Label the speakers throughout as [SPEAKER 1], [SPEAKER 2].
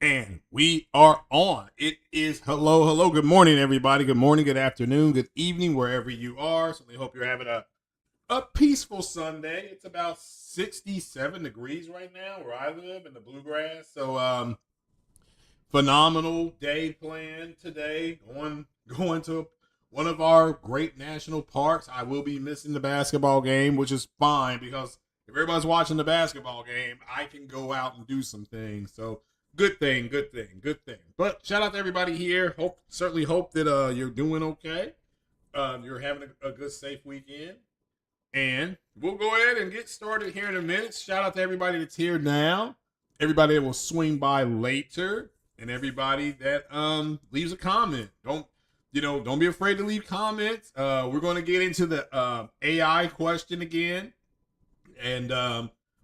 [SPEAKER 1] And we are on. It is hello. Good morning, everybody. Good morning, good afternoon, good evening, wherever you are. So we hope you're having a peaceful Sunday. It's about 67 degrees right now where I live in the bluegrass. So phenomenal day planned today. Going to one of our great national parks. I will be missing the basketball game, which is fine because if everybody's watching the basketball game, I can go out and do some things. So good thing. But shout out to everybody here. Certainly hope that you're doing okay. You're having a good, safe weekend. And we'll go ahead and get started here in a minute. Shout out to everybody that's here now, everybody that will swing by later, and everybody that leaves a comment. Don't be afraid to leave comments. We're going to get into the AI question again, and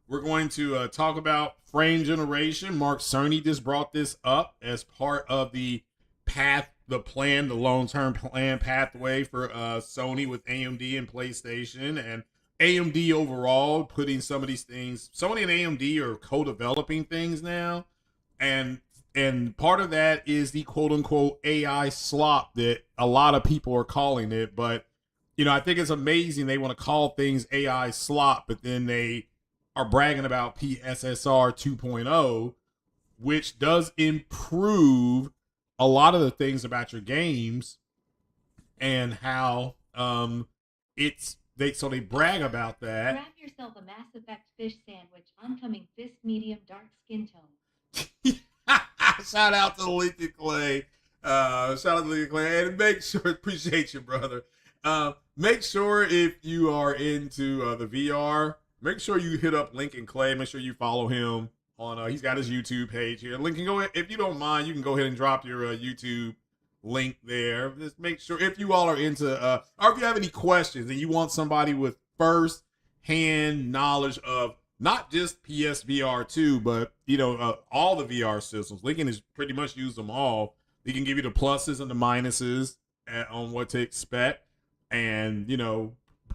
[SPEAKER 1] we're going to talk about frame generation. Mark Cerny just brought this up as part of the the long-term plan pathway for Sony with AMD and PlayStation, and AMD overall putting some of these things. Sony and AMD are co-developing things now, and part of that is the quote-unquote AI slop that a lot of people are calling it. But I think it's amazing they want to call things AI slop, but then they are bragging about PSSR 2.0, which does improve a lot of the things about your games, and how they brag about that.
[SPEAKER 2] Grab yourself a Mass Effect fish sandwich, oncoming fist medium dark skin tone.
[SPEAKER 1] Shout out to Lincoln Clay. And make sure, appreciate you, brother. Make sure if you are into the VR, make sure you hit up Lincoln Clay. Make sure you follow him on. He's got his YouTube page here. Lincoln, go ahead, if you don't mind, you can go ahead and drop your YouTube link there. Just make sure if you all are into, or if you have any questions and you want somebody with first hand knowledge of not just PSVR 2, but all the VR systems. Lincoln has pretty much used them all. He can give you the pluses and the minuses on what to expect, and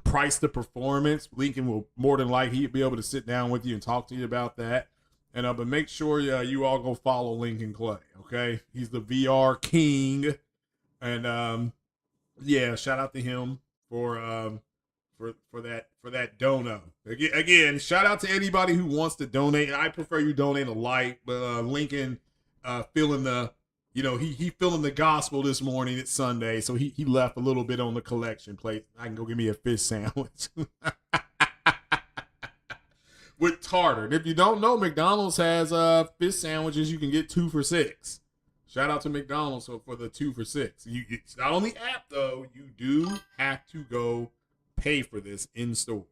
[SPEAKER 1] price the performance. Lincoln will more than likely be able to sit down with you and talk to you about that. And but make sure you all go follow Lincoln Clay. Okay, he's the VR king, and shout out to him for that dono. Again, shout out to anybody who wants to donate. I prefer you donate a like, but Lincoln feeling the he feeling the gospel this morning. It's Sunday, so he left a little bit on the collection plate. I can go get me a fish sandwich with tartar. And if you don't know, McDonald's has fish sandwiches you can get 2 for $6. Shout out to McDonald's for the 2 for $6. It's not on the app though. You do have to go pay for this in store.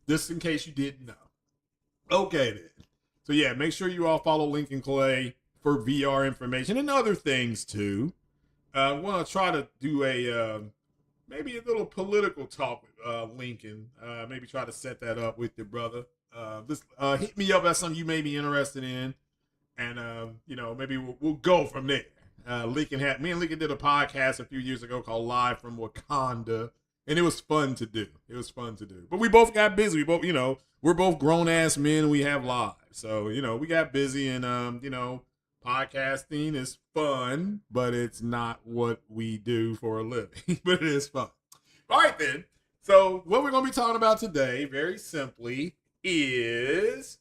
[SPEAKER 1] Just in case you didn't know. Okay then. So yeah, make sure you all follow Lincoln Clay for VR information and other things too. I want to try to do maybe a little political talk with Lincoln. Maybe try to set that up with your brother. Just hit me up. That's something you may be interested in, and maybe we'll go from there. Me and Lincoln did a podcast a few years ago called Live from Wakanda, and it was fun to do. But we both got busy. We both, we're both grown ass men. We have lives, so we got busy, and podcasting is fun, but it's not what we do for a living. But it is fun. All right then. So what we're going to be talking about today, very simply, is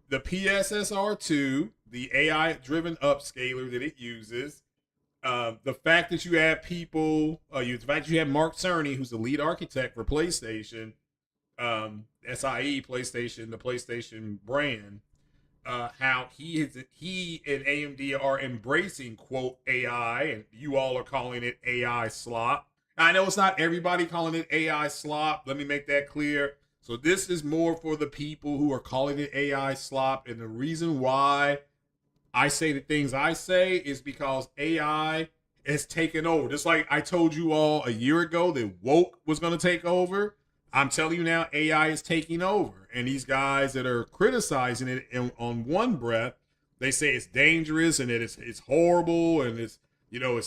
[SPEAKER 1] the PSSR 2, the AI-driven upscaler that it uses. The fact that you have people, the fact you have Mark Cerny, who's the lead architect for PlayStation, SIE, PlayStation, the PlayStation brand, how he and AMD are embracing quote AI, and you all are calling it AI slop. I know it's not everybody calling it AI slop. Let me make that clear. So this is more for the people who are calling it AI slop, and the reason why I say the things I say is because AI has taken over. Just like I told you all a year ago that woke was going to take over, I'm telling you now, AI is taking over. And these guys that are criticizing it on one breath, they say it's dangerous and that it's horrible and it's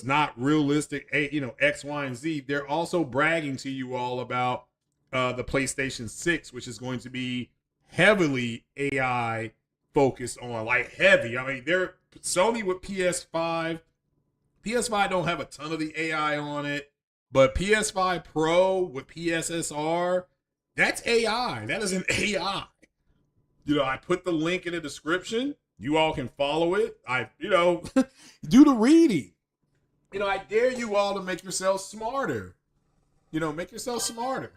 [SPEAKER 1] not realistic, X, Y, and Z. They're also bragging to you all about the PlayStation 6, which is going to be heavily AI focused on, like heavy. I mean, they're Sony with PS5. PS5 don't have a ton of the AI on it, but PS5 Pro with PSSR, that's AI. That is an AI. I put the link in the description. You all can follow it. Do the reading. I dare you all to make yourself smarter. Make yourself smarter.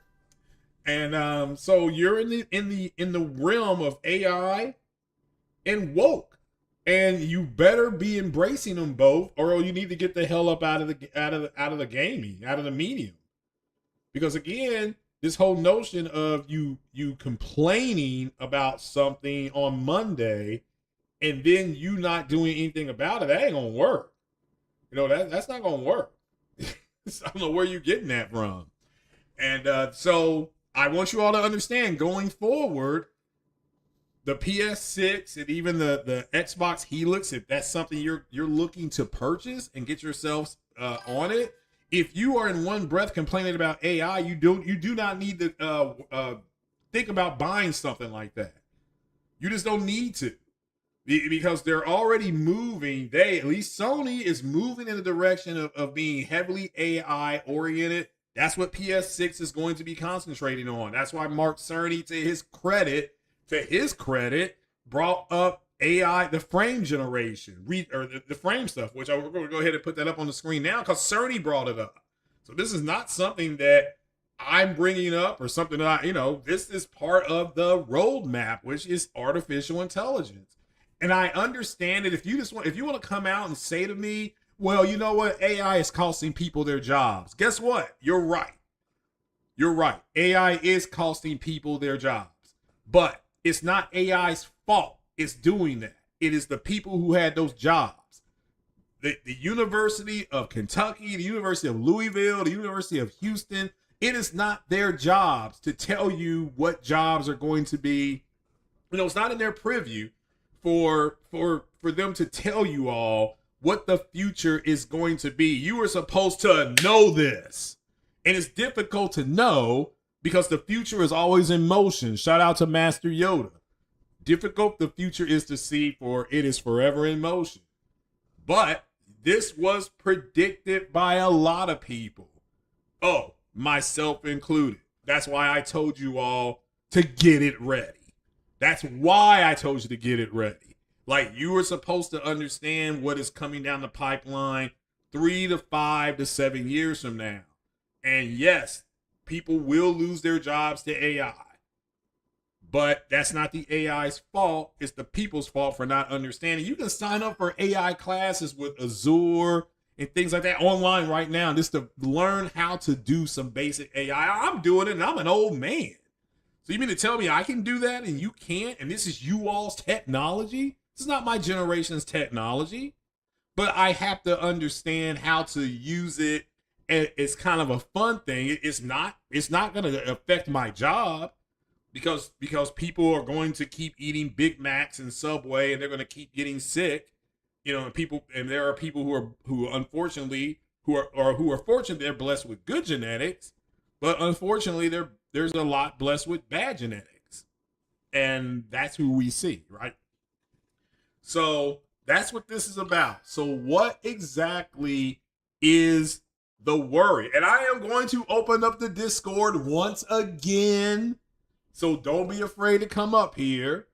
[SPEAKER 1] And so you're in the realm of AI and woke, and you better be embracing them both, or you need to get the hell up out of the gaming, out of the medium. Because again, this whole notion of you complaining about something on Monday and then you not doing anything about it, that ain't gonna work. That's not gonna work. I don't know where you're getting that from. And so I want you all to understand, going forward, the PS6 and even the Xbox Helix, if that's something you're looking to purchase and get yourselves on it, if you are in one breath complaining about AI, you do not need to think about buying something like that. You just don't need to, because they're already moving. At least Sony is moving in the direction of being heavily AI oriented. That's what PS6 is going to be concentrating on. That's why Mark Cerny, to his credit, brought up AI, the frame generation, the frame stuff, which we're going to go ahead and put that up on the screen now because Cerny brought it up. So this is not something that I'm bringing up or something that this is part of the roadmap, which is artificial intelligence. And I understand it. If you want to come out and say to me, well, you know what? AI is costing people their jobs. Guess what? You're right. You're right. AI is costing people their jobs, but it's not AI's fault. It's doing that. It is the people who had those jobs. The University of Kentucky, the University of Louisville, the University of Houston, it is not their jobs to tell you what jobs are going to be. It's not in their purview for them to tell you all what the future is going to be. You are supposed to know this. And it's difficult to know because the future is always in motion. Shout out to Master Yoda. Difficult the future is to see, for it is forever in motion. But this was predicted by a lot of people. Oh, myself included. That's why I told you all to get it ready. That's why I told you to get it ready. Like, you were supposed to understand what is coming down the pipeline 3 to 5 to 7 years from now. And yes, people will lose their jobs to AI. But that's not the AI's fault. It's the people's fault for not understanding. You can sign up for AI classes with Azure and things like that online right now just to learn how to do some basic AI. I'm doing it and I'm an old man. So you mean to tell me I can do that and you can't? And this is you all's technology? This is not my generation's technology. But I have to understand how to use it. And it's kind of a fun thing. It's not going to affect my job. Because people are going to keep eating Big Macs and Subway, and they're going to keep getting sick, and there are people who are fortunate they're blessed with good genetics, but unfortunately there's a lot blessed with bad genetics, and that's who we see, right? So that's what this is about. So what exactly is the worry? And I am going to open up the Discord once again. So don't be afraid to come up here.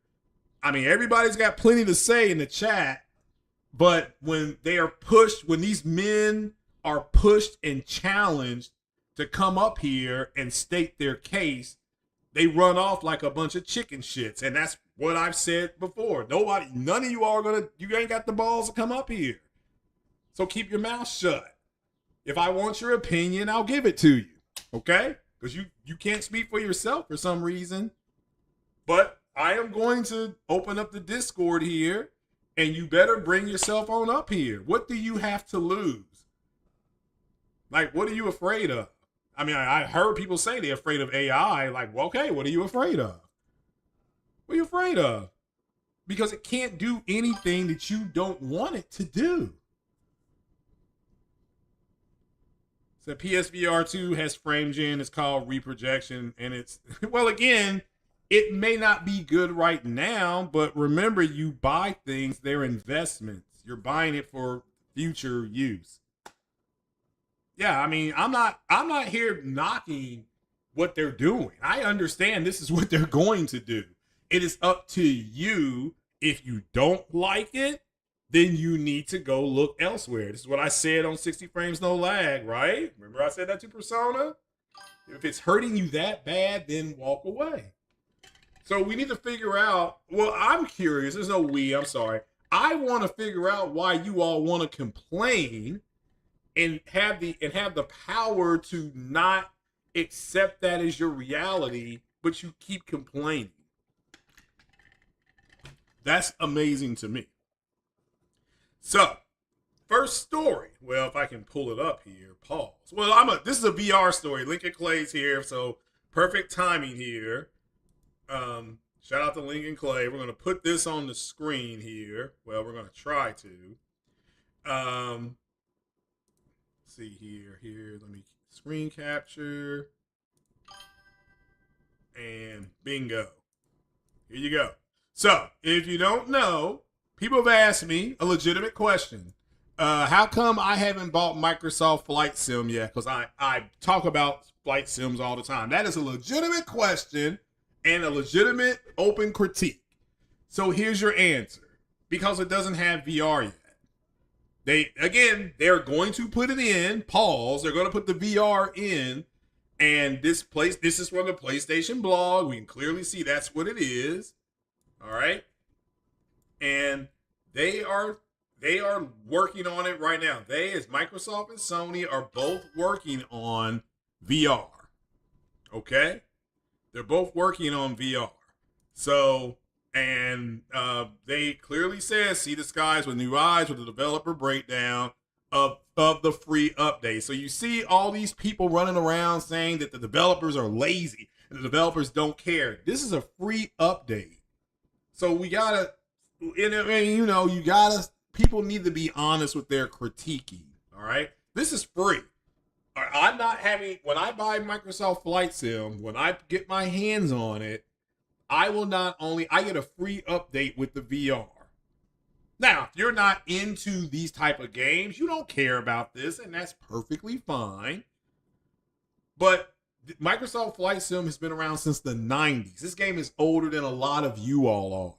[SPEAKER 1] I mean, everybody's got plenty to say in the chat, but when these men are pushed and challenged to come up here and state their case, they run off like a bunch of chicken shits. And that's what I've said before. None of you are you ain't got the balls to come up here. So keep your mouth shut. If I want your opinion, I'll give it to you. Okay? Because you can't speak for yourself for some reason. But I am going to open up the Discord here, and you better bring yourself on up here. What do you have to lose? Like, what are you afraid of? I mean, I heard people say they're afraid of AI. Like, well, okay, what are you afraid of? What are you afraid of? Because it can't do anything that you don't want it to do. So PSVR 2 has frame gen. It's called reprojection. And it's, well, again, It may not be good right now, but remember, you buy things, they're investments. You're buying it for future use. Yeah, I mean, I'm not here knocking what they're doing. I understand this is what they're going to do. It is up to you. If you don't like it, then you need to go look elsewhere. This is what I said on 60 frames no lag, right? Remember I said that to Persona? If it's hurting you that bad, then walk away. So we need to figure out, well, I'm curious. There's no we, I'm sorry. I want to figure out why you all want to complain and have the power to not accept that as your reality, but you keep complaining. That's amazing to me. So, first story. Well, if I can pull it up here, pause. Well, this is a VR story. Lincoln Clay's here, so perfect timing here. Shout out to Lincoln Clay. We're going to put this on the screen here. Well, we're going to try to. See here. Let me screen capture. And bingo. Here you go. So, if you don't know, people have asked me a legitimate question. How come I haven't bought Microsoft Flight Sim yet? Because I talk about flight sims all the time. That is a legitimate question and a legitimate open critique. So here's your answer. Because it doesn't have VR yet. They're going to put it in, pause, they're going to put the VR in, and this is from the PlayStation blog. We can clearly see that's what it is. All right. And they are working on it right now. They, as Microsoft and Sony, are both working on VR. Okay? They're both working on VR. So, and they clearly says, see the skies with new eyes with the developer breakdown of the free update. So you see all these people running around saying that the developers are lazy and the developers don't care. This is a free update. So we gotta, people need to be honest with their critiquing. All right. This is free. I'm not having, when I buy Microsoft Flight Sim, when I get my hands on it, I get a free update with the VR. Now, if you're not into these type of games, you don't care about this, and that's perfectly fine. But Microsoft Flight Sim has been around since the 90s. This game is older than a lot of you all are.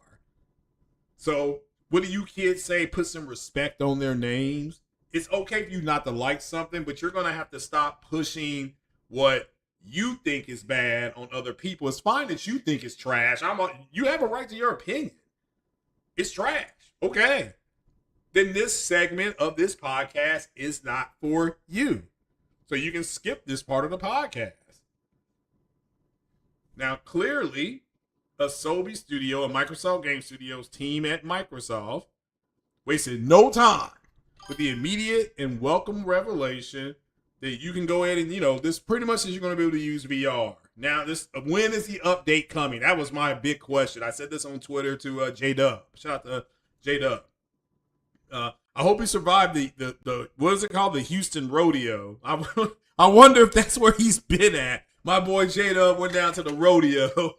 [SPEAKER 1] So, what do you kids say? Put some respect on their names. It's okay for you not to like something, but you're going to have to stop pushing what you think is bad on other people. It's fine that you think it's trash. You have a right to your opinion. It's trash. Okay. Then this segment of this podcast is not for you. So you can skip this part of the podcast. Now, clearly, a Asobi Studio, a Microsoft Game Studios team at Microsoft, wasted no time with the immediate and welcome revelation that you can go ahead and, this pretty much is you're going to be able to use VR. Now, when is the update coming? That was my big question. I said this on Twitter to J-Dub. Shout out to J-Dub. I hope he survived the what is it called? The Houston Rodeo. I wonder if that's where he's been at. My boy J-Dub went down to the rodeo.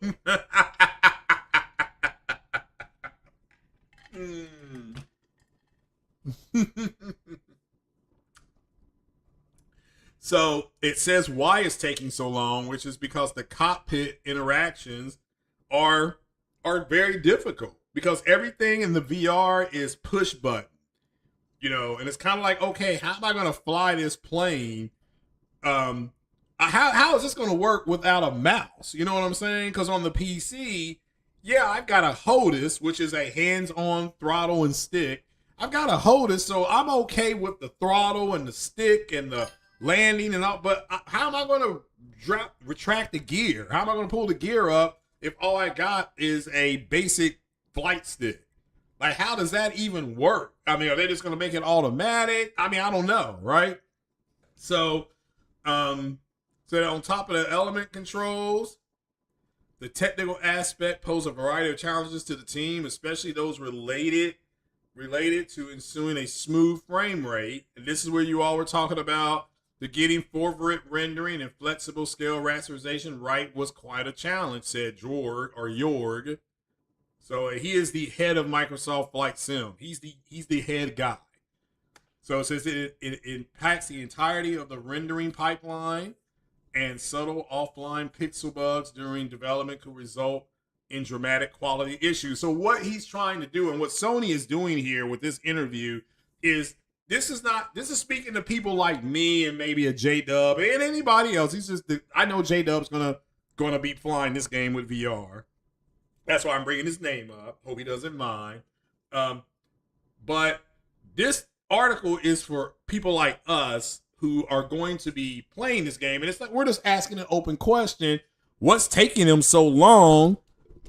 [SPEAKER 1] So it says why it's taking so long, which is because the cockpit interactions are very difficult because everything in the VR is push button, and it's kind of like, okay, how am I going to fly this plane? How is this going to work without a mouse? You know what I'm saying? Because on the PC, yeah, I've got a HOTAS, which is a hands-on throttle and stick. I've got a HOTAS, so I'm okay with the throttle and the stick and the landing and all. But how am I going to retract the gear? How am I going to pull the gear up if all I got is a basic flight stick? Like, how does that even work? I mean, are they just going to make it automatic? I mean, I don't know, right? So, on top of the element controls, the technical aspect poses a variety of challenges to the team, especially those related to ensuing a smooth frame rate. And this is where you all were talking about The getting forward rendering and flexible scale rasterization right was quite a challenge, said Jorg. So he is the head of Microsoft Flight Sim. He's the head guy. So it says it impacts the entirety of the rendering pipeline, and subtle offline pixel bugs during development could result in dramatic quality issues. So what he's trying to do and what Sony is doing here with this interview is this is speaking to people like me and maybe a J-Dub and anybody else. I know J-Dub's gonna be flying this game with VR. That's why I'm bringing his name up. Hope he doesn't mind. But this article is for people like us who are going to be playing this game. And it's like we're just asking an open question. What's taking them so long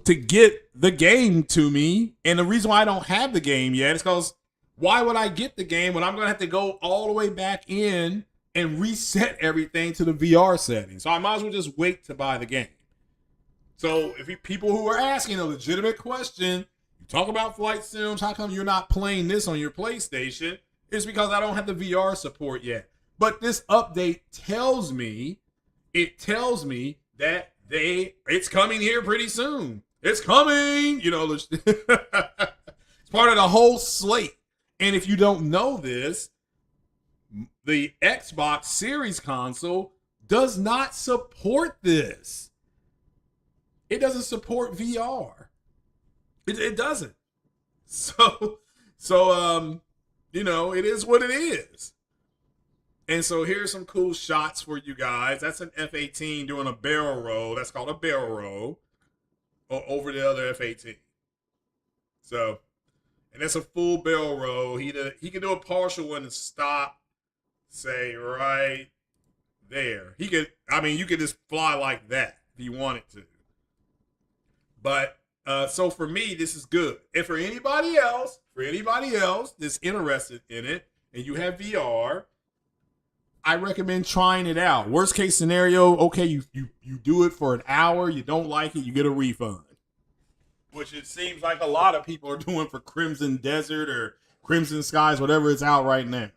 [SPEAKER 1] to get the game to me? And the reason why I don't have the game yet is because why would I get the game when I'm going to have to go all the way back in and reset everything to the VR settings? So I might as well just wait to buy the game. So if people who are asking a legitimate question, you talk about flight sims, how come you're not playing this on your PlayStation? It's because I don't have the VR support yet. But this update tells me that it's coming here pretty soon. It's coming, it's part of the whole slate. And if you don't know this, the Xbox Series console does not support this. It doesn't support VR. It doesn't. So it is what it is. And so here's some cool shots for you guys. That's an F-18 doing a barrel roll. That's called a barrel roll over the other F-18. So, and that's a full barrel roll. He can do a partial one and stop, say, right there. You could just fly like that if you wanted to. But, so for me, this is good. And for anybody else that's interested in it and you have VR, I recommend trying it out. Worst case scenario, okay, you do it for an hour, you don't like it, you get a refund. Which it seems like a lot of people are doing for Crimson Desert or Crimson Skies, whatever it's out right now.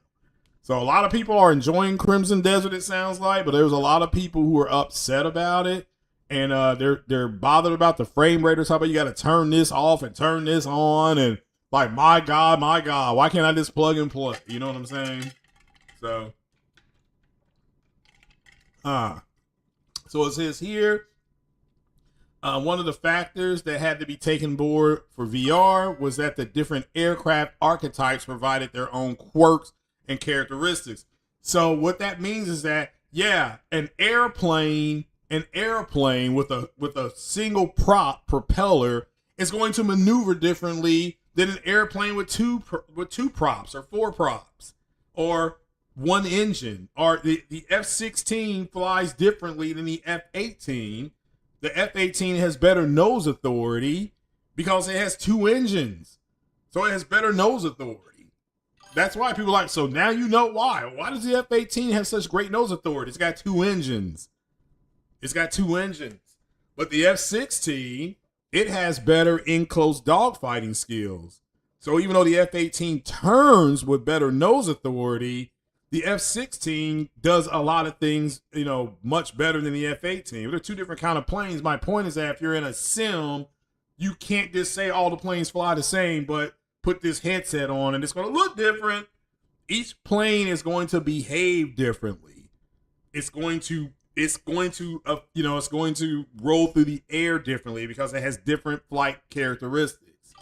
[SPEAKER 1] So a lot of people are enjoying Crimson Desert, it sounds like, but there's a lot of people who are upset about it. And they're bothered about the frame rate or something. You got to turn this off and turn this on. And like, my God, why can't I just plug and play? You know what I'm saying? So it says here, one of the factors that had to be taken board for VR was that the different aircraft archetypes provided their own quirks and characteristics. So what that means is that, yeah, an airplane with a single prop propeller is going to maneuver differently than an airplane with two props or four props or one engine. Or the F-16 flies differently than the F-18. The F-18 has better nose authority because it has two engines. So it has better nose authority. That's why people are like, so now you know why. Why does the F-18 have such great nose authority? It's got two engines. But the F-16, it has better in-close dogfighting skills. So even though the F-18 turns with better nose authority, the F-16 does a lot of things, much better than the F-18. They're two different kind of planes. My point is that if you're in a sim, you can't just say all the planes fly the same, but put this headset on and it's going to look different. Each plane is going to behave differently. It's going to roll through the air differently because it has different flight characteristics.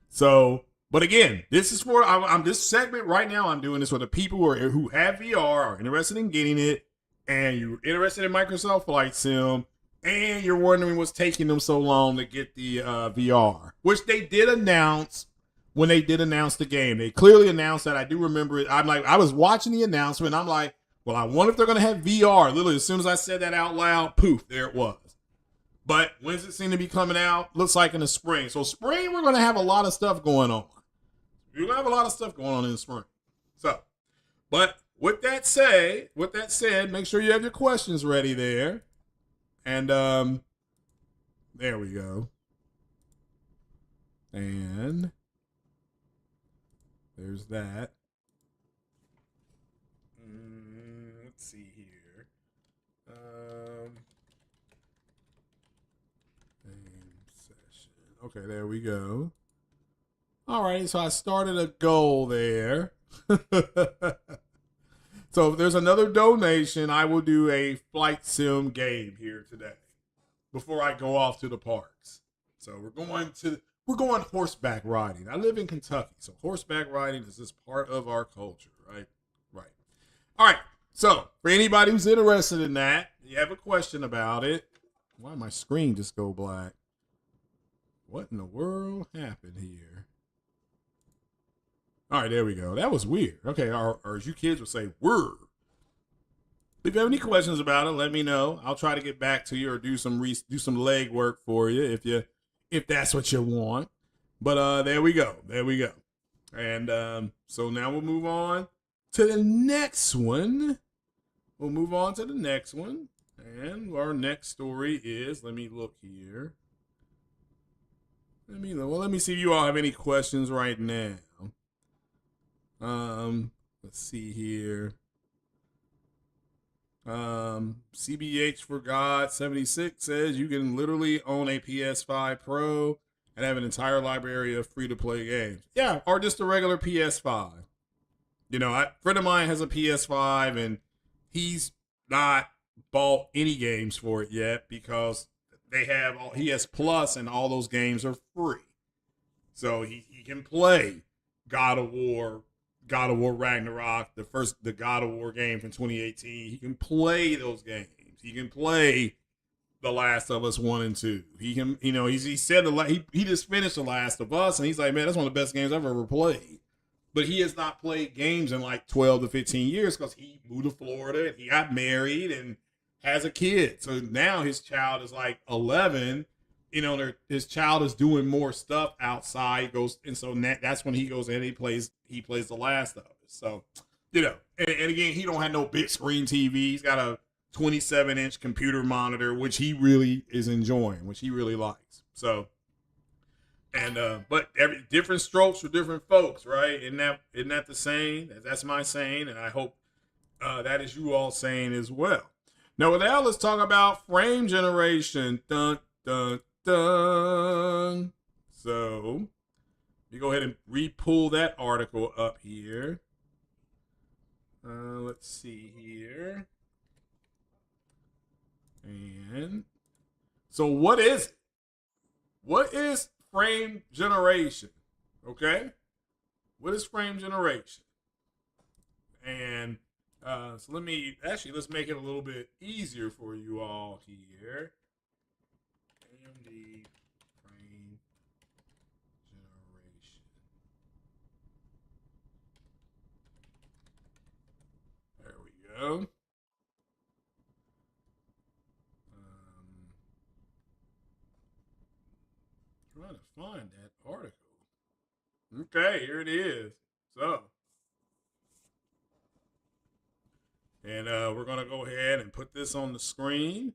[SPEAKER 1] So, but again, this is for I'm this segment right now. I'm doing this for the people who have VR, are interested in getting it, and you're interested in Microsoft Flight Sim, and you're wondering what's taking them so long to get the VR, which they did announce when they did announce the game. They clearly announced that. I do remember it. I was watching the announcement. And I'm like, well, I wonder if they're going to have VR. Literally, as soon as I said that out loud, poof, there it was. But when's it seem to be coming out? Looks like in the spring. So spring, we're going to have a lot of stuff going on. We're going to have a lot of stuff going on in the spring. So, but with that said, make sure you have your questions ready there. And there we go. And there's that. Okay, there we go. All right, so I started a goal there. So if there's another donation, I will do a flight sim game here today before I go off to the parks. So we're going horseback riding. I live in Kentucky, so horseback riding is just part of our culture, right? Right. All right. So for anybody who's interested in that, you have a question about it. Why did my screen just go black? What in the world happened here? All right, there we go. That was weird. Okay, or as you kids would say, word. If you have any questions about it, let me know. I'll try to get back to you or do some leg work for you if that's what you want. But there we go. There we go. And so now we'll move on to the next one. We'll move on to the next one. And our next story is, let me look here. Let me see if you all have any questions right now. Let's see here. CBH for God 76 says you can literally own a PS5 Pro and have an entire library of free-to-play games. Yeah, or just a regular PS5. You know, a friend of mine has a PS5 and he's not bought any games for it yet because he has Plus and all those games are free. So he can play God of War Ragnarok, the God of War game from 2018. He can play those games. He can play The Last of Us 1 and 2. He can, he said he just finished The Last of Us, and he's like, man, that's one of the best games I've ever played. But he has not played games in like 12 to 15 years because he moved to Florida and he got married and has a kid. So now his child is like 11. His child is doing more stuff outside. That's when he goes in. He plays The Last of Us. So, and again, he don't have no big screen TV. He's got a 27-inch computer monitor, which he really is enjoying, which he really likes. So, but different strokes for different folks, right? Isn't that the saying? That's my saying, and I hope that is you all saying as well. Now, with that, let's talk about frame generation. Dun dun dun. So, you go ahead and re-pull that article up here. Let's see here. And so what is it? What is frame generation? Okay? What is frame generation? And so let's make it a little bit easier for you all here. AMD frame generation. There we go. Trying to find that article. Okay, here it is. So, and we're going to go ahead and put this on the screen.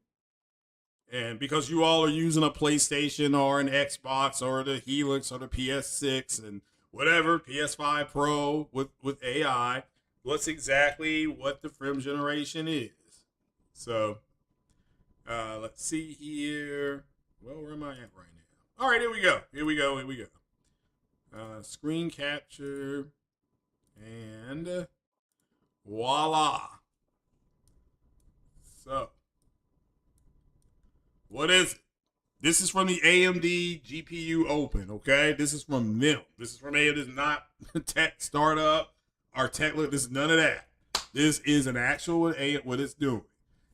[SPEAKER 1] And because you all are using a PlayStation or an Xbox or the Helix or the PS6 and whatever, PS5 Pro with AI, what's exactly what the frame generation is. So, let's see here. Well, where am I at right now? All right, here we go. Screen capture. And voila. So, what is it? This is from the AMD GPU Open, okay? This is from them. This is from AMD. This is not tech startup or tech. This is none of that. This is an actual what it's doing.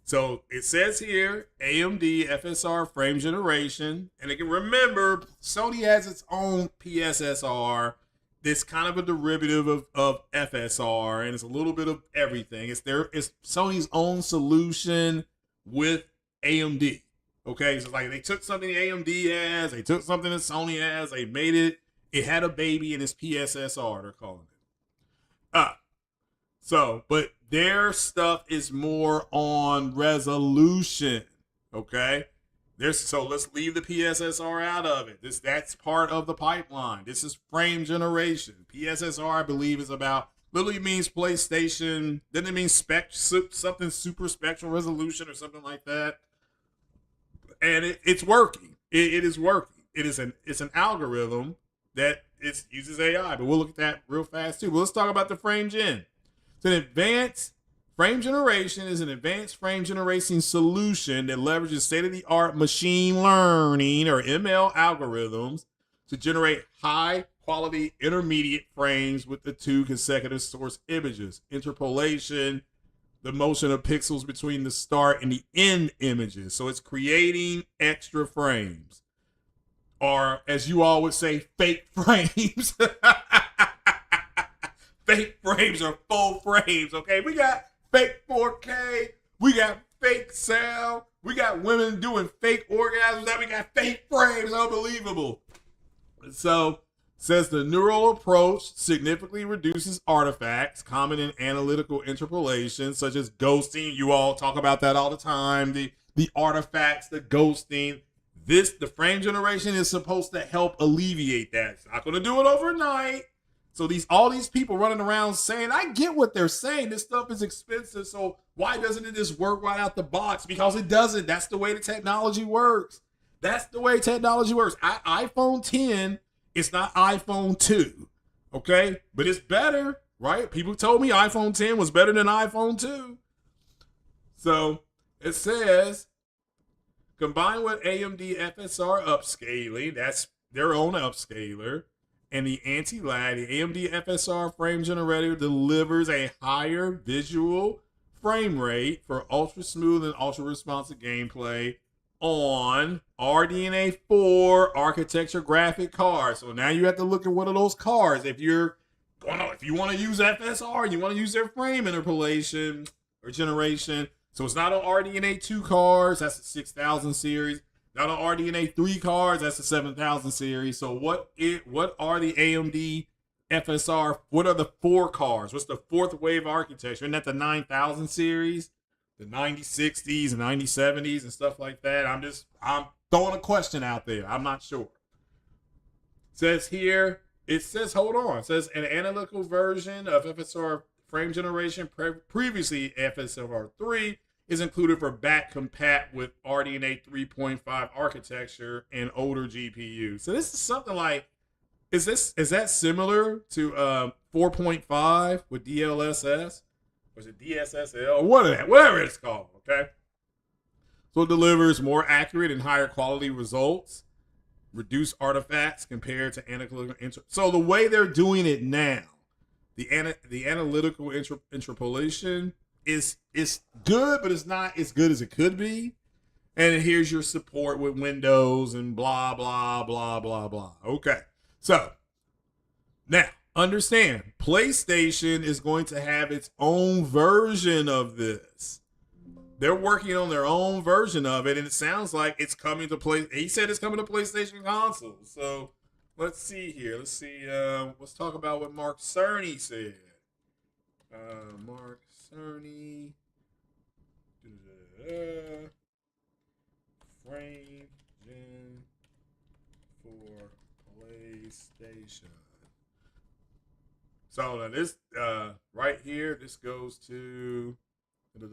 [SPEAKER 1] So it says here, AMD FSR frame generation. And again, remember, Sony has its own PSSR. That's kind of a derivative of FSR, and it's a little bit of everything. It's Sony's own solution with AMD. Okay, so like they took something AMD has, they took something that Sony has, they made it. It had a baby, and it's PSSR. They're calling it. So, but their stuff is more on resolution. Okay, so let's leave the PSSR out of it. That's part of the pipeline. This is frame generation. PSSR, I believe, is about literally means PlayStation. Then it means something super spectral resolution or something like that. And it's working. It is working. it's an algorithm that uses AI, but we'll look at that real fast too. But let's talk about the frame gen. It's an advanced frame generation is an advanced frame generation solution that leverages state-of-the-art machine learning or ML algorithms to generate high-quality intermediate frames with the 2 consecutive source images. Interpolation, the motion of pixels between the start and the end images. So it's creating extra frames. Or, as you all would say, fake frames. Fake frames are full frames, okay? We got fake 4K. We got fake sound. We got women doing fake orgasms. Now we got fake frames. Unbelievable. So, says the neural approach significantly reduces artifacts common in analytical interpolation, such as ghosting. You all talk about that all the time. The artifacts, the ghosting. The frame generation is supposed to help alleviate that. It's not going to do it overnight. So all these people running around saying, I get what they're saying. This stuff is expensive. So why doesn't it just work right out the box? Because it doesn't. That's the way the technology works. That's the way technology works. iPhone 10, it's not iPhone 2. Okay? But it's better, right? People told me iPhone 10 was better than iPhone 2. So it says, combined with AMD FSR upscaling, that's their own upscaler, and the anti-lag, the AMD FSR frame generator delivers a higher visual frame rate for ultra smooth and ultra responsive gameplay on RDNA 4 architecture graphic cards. So now you have to look at one of those cards. If you want to use FSR, you want to use their frame interpolation or generation. So it's not on RDNA 2 cards, that's the 6000 series. Not on RDNA 3 cards, that's the 7000 series. So what are the AMD FSR? What are the 4 cards? What's the 4th wave architecture? Isn't that the 9000 series? The 9060s and 9070s and stuff like that? I'm throwing a question out there. I'm not sure. It says an analytical version of FSR frame generation, previously FSR 3, is included for back compat with RDNA 3.5 architecture and older GPUs. So this is something like, is that similar to 4.5 with DLSS? Or is it DSSL? Or whatever it's called, okay? So it delivers more accurate and higher quality results, reduce artifacts compared to analytical. So the way they're doing it now, the analytical interpolation is good, but it's not as good as it could be. And here's your support with Windows and blah, blah, blah, blah, blah. Okay. So now understand, PlayStation is going to have its own version of this. They're working on their own version of it, and it sounds like it's coming to he said it's coming to PlayStation consoles. So let's see here. Let's talk about what Mark Cerny said. Mark Cerny. Frame gen for PlayStation. So now this right here, this goes to but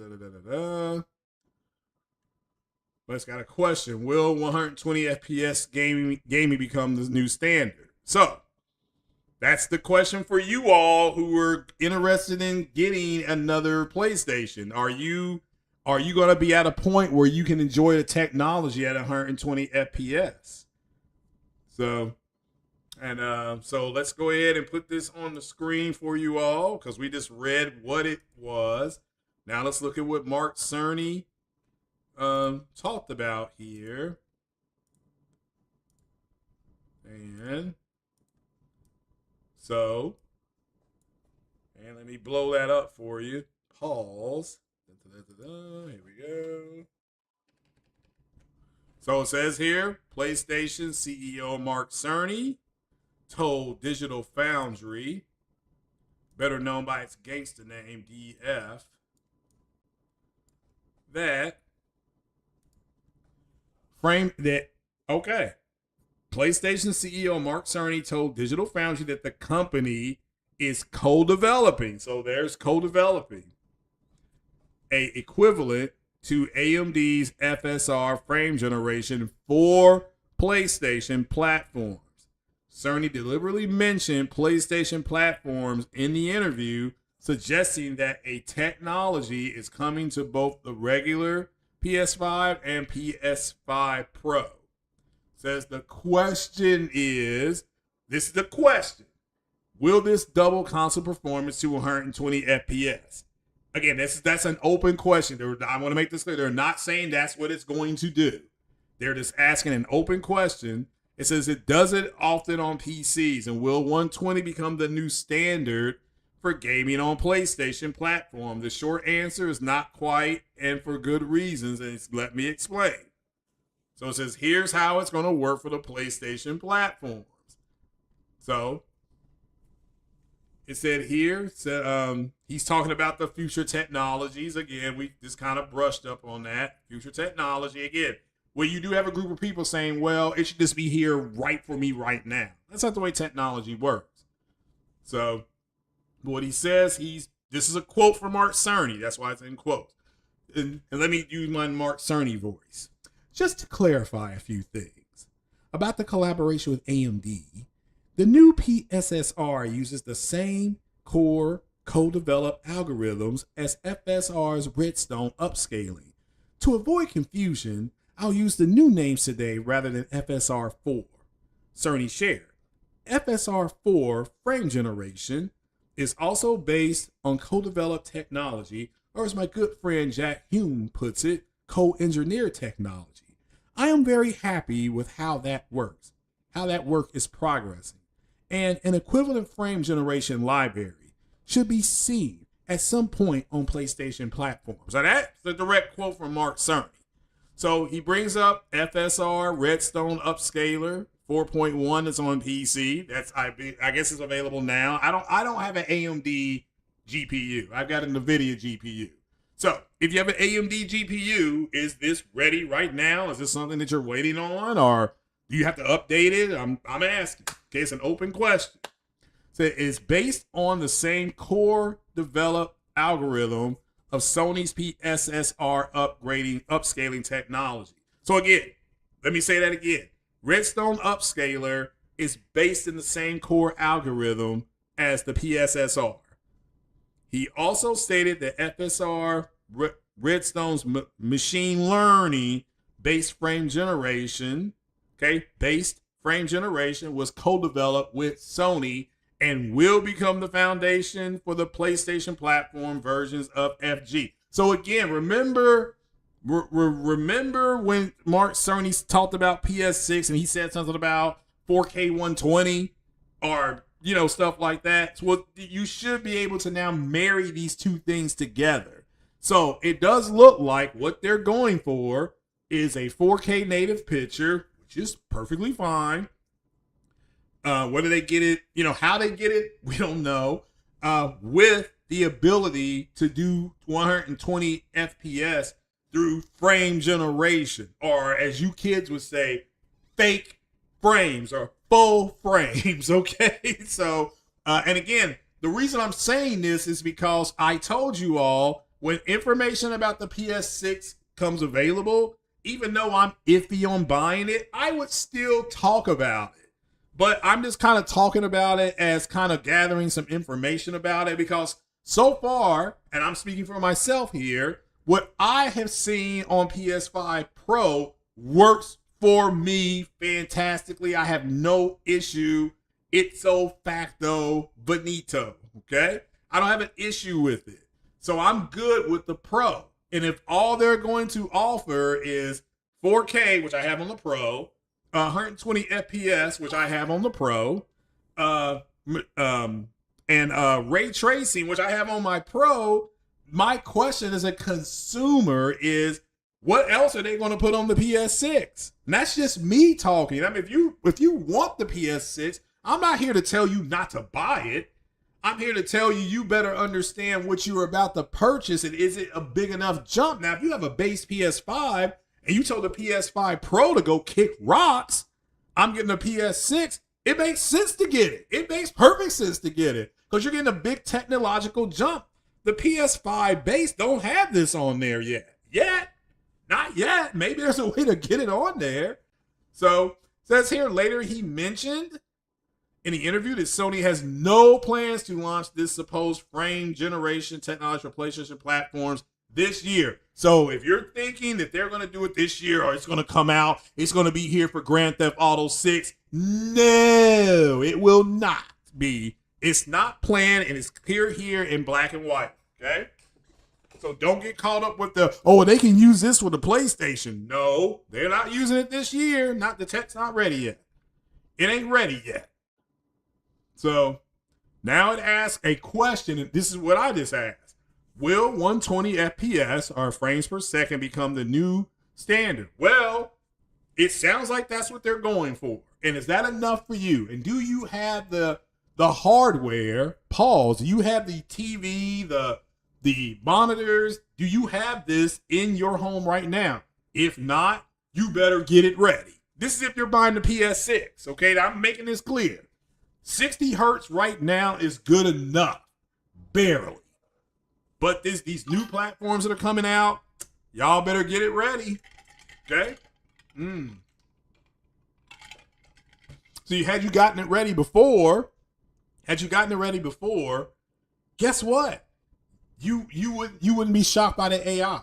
[SPEAKER 1] it's got a question. Will 120 FPS gaming become the new standard? So that's the question for you all who are interested in getting another PlayStation. Are you going to be at a point where you can enjoy the technology at 120 FPS? So let's go ahead and put this on the screen for you all because we just read what it was. Now let's look at what Mark Cerny talked about here. And let me blow that up for you. Pause. Here we go. So it says here, PlayStation CEO Mark Cerny told Digital Foundry, better known by its gangster name DF, PlayStation CEO Mark Cerny told Digital Foundry that the company is co-developing. So there's co-developing a equivalent to AMD's FSR frame generation for PlayStation platforms. Sony deliberately mentioned PlayStation platforms in the interview, suggesting that a technology is coming to both the regular PS5 and PS5 Pro. Says the question is, this is the question, will this double console performance to 120 FPS? Again, that's an open question. I want to make this clear. They're not saying that's what it's going to do. They're just asking an open question. It says it does it often on PCs, and will 120 become the new standard for gaming on PlayStation platform? The short answer is not quite, and for good reasons, and let me explain. So it says, here's how it's going to work for the PlayStation platforms. So it said here, he's talking about the future technologies. Again, we just kind of brushed up on that. Future technology, again, where you do have a group of people saying, well, it should just be here right for me right now. That's not the way technology works. So what he says, this is a quote from Mark Cerny. That's why it's in quotes. And let me use my Mark Cerny voice. Just to clarify a few things about the collaboration with AMD, the new PSSR uses the same core co-developed algorithms as FSR's Redstone upscaling. To avoid confusion, I'll use the new names today rather than FSR 4. Cerny shared. FSR 4 frame generation is also based on co-developed technology, or as my good friend Jack Hume puts it, co-engineered technology. I am very happy with how that works, how that work is progressing. And an equivalent frame generation library should be seen at some point on PlayStation platforms. So that's the direct quote from Mark Cerny. So he brings up FSR Redstone Upscaler 4.1 is on PC. That's I guess it's available now. I don't have an AMD GPU. I've got an NVIDIA GPU. So if you have an AMD GPU, is this ready right now? Is this something that you're waiting on, or do you have to update it? I'm asking. Okay, it's an open question. So it's based on the same core developed algorithm of Sony's PSSR upscaling technology. So again, let me say that again. Redstone Upscaler is based in the same core algorithm as the PSSR. He also stated that FSR Redstone's machine learning based frame generation, was co-developed with Sony and will become the foundation for the PlayStation platform versions of FG. So again, remember when Mark Cerny talked about PS6 and he said something about 4K 120 or stuff like that? So you should be able to now marry these two things together. So it does look like what they're going for is a 4K native picture, which is perfectly fine. Whether they get it, how they get it, we don't know. With the ability to do 120 FPS through frame generation, or as you kids would say, fake frames or full frames. Okay. So, and again, the reason I'm saying this is because I told you all when information about the PS6 comes available, even though I'm iffy on buying it, I would still talk about it. But I'm just kind of talking about it as kind of gathering some information about it, because so far, and I'm speaking for myself here, what I have seen on PS5 Pro works for me fantastically. I have no issue. Ipso facto bonito. Okay. I don't have an issue with it. So I'm good with the Pro. And if all they're going to offer is 4K, which I have on the Pro, 120 FPS, which I have on the Pro, and ray tracing, which I have on my Pro, my question as a consumer is, what else are they going to put on the PS6? And that's just me talking. I mean, if you want the PS6, I'm not here to tell you not to buy it. I'm here to tell you, you better understand what you're about to purchase, and is it a big enough jump? Now, if you have a base PS5 and you told the PS5 Pro to go kick rocks, I'm getting a PS6. It makes sense to get it. It makes perfect sense to get it because you're getting a big technological jump. The PS5 base don't have this on there yet. Not yet. Maybe there's a way to get it on there. So Says here later he mentioned in the interview that Sony has no plans to launch this supposed frame generation technology for PlayStation platforms this year. So if you're thinking that they're going to do it this year or it's going to come out, it's going to be here for Grand Theft Auto 6, no, it will not be. It's not planned, and it's clear here in black and white, okay? So don't get caught up with the, oh, they can use this with the PlayStation. No, they're not using it this year. The tech's not ready yet. It ain't ready yet. So now it asks a question, and this is what I just asked. Will 120 FPS, or frames per second, become the new standard? Well, it sounds like that's what they're going for. And is that enough for you? And do you have the hardware? Pause. Do you have the TV, the monitors? Do you have this in your home right now? If not, you better get it ready. This is if you're buying the PS6, okay? I'm making this clear. 60 hertz right now is good enough, barely. But these new platforms that are coming out, y'all better get it ready, okay? So had you gotten it ready before, guess what? You wouldn't be shocked by the AI.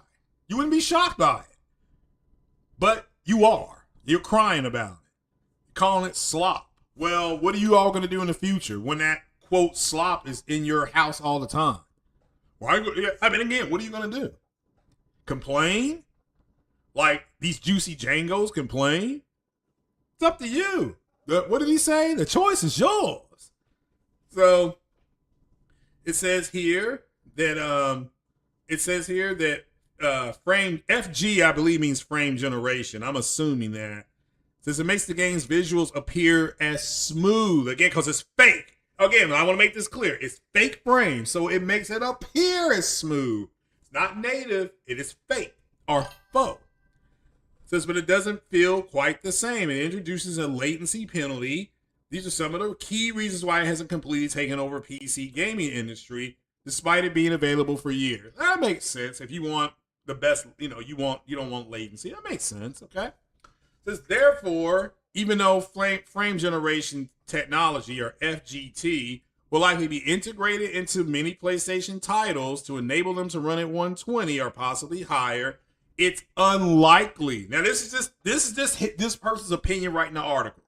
[SPEAKER 1] You wouldn't be shocked by it. But you are. You're crying about it. Calling it slop. Well, what are you all going to do in the future when that, quote, slop is in your house all the time? Well, I mean, again, what are you going to do? Complain? Like these juicy Jangos complain? It's up to you. What did he say? The choice is yours. So it says here that frame FG, I believe, means frame generation. I'm assuming that. Says it makes the game's visuals appear as smooth. Again, because it's fake. Again, I want to make this clear. It's fake frame, so it makes it appear as smooth. It's not native. It is fake or faux. Says, but it doesn't feel quite the same. It introduces a latency penalty. These are some of the key reasons why it hasn't completely taken over PC gaming industry, despite it being available for years. That makes sense. If you want the best, you don't want latency. That makes sense. Okay. Says, therefore, even though frame generation technology, or FGT, will likely be integrated into many PlayStation titles to enable them to run at 120 or possibly higher, it's unlikely. Now, this is just this person's opinion right in the article.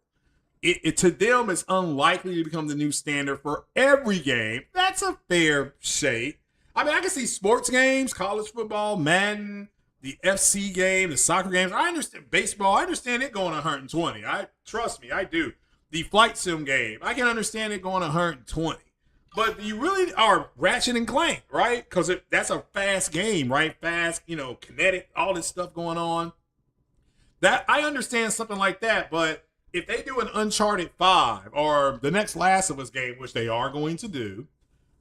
[SPEAKER 1] To them, it's unlikely to become the new standard for every game. That's a fair shake. I mean, I can see sports games, college football, Madden, the FC game, the soccer games. I understand baseball. I understand it going 120. Trust me, I do. The flight sim game, I can understand it going 120. But you really are Ratchet and Clank, right? Because that's a fast game, right? Fast, kinetic, all this stuff going on. That I understand something like that, but if they do an Uncharted 5 or the next Last of Us game, which they are going to do,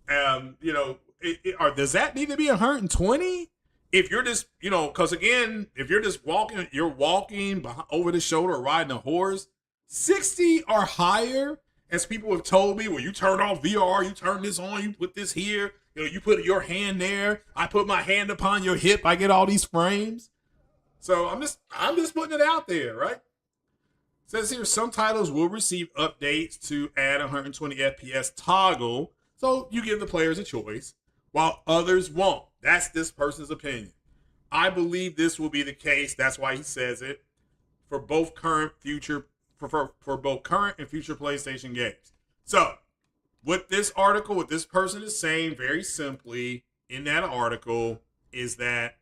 [SPEAKER 1] does that need to be 120? If you're just, because again, if you're just walking, over the shoulder or riding a horse, 60 or higher, as people have told me, well, you turn off VR, you turn this on, you put this here, you put your hand there, I put my hand upon your hip, I get all these frames. So I'm just putting it out there, right? It says here some titles will receive updates to add 120 FPS toggle, so you give the players a choice, while others won't. That's this person's opinion. I believe this will be the case. That's why he says it for both current, future, for both current and future PlayStation games. So, what this person is saying very simply in that article is that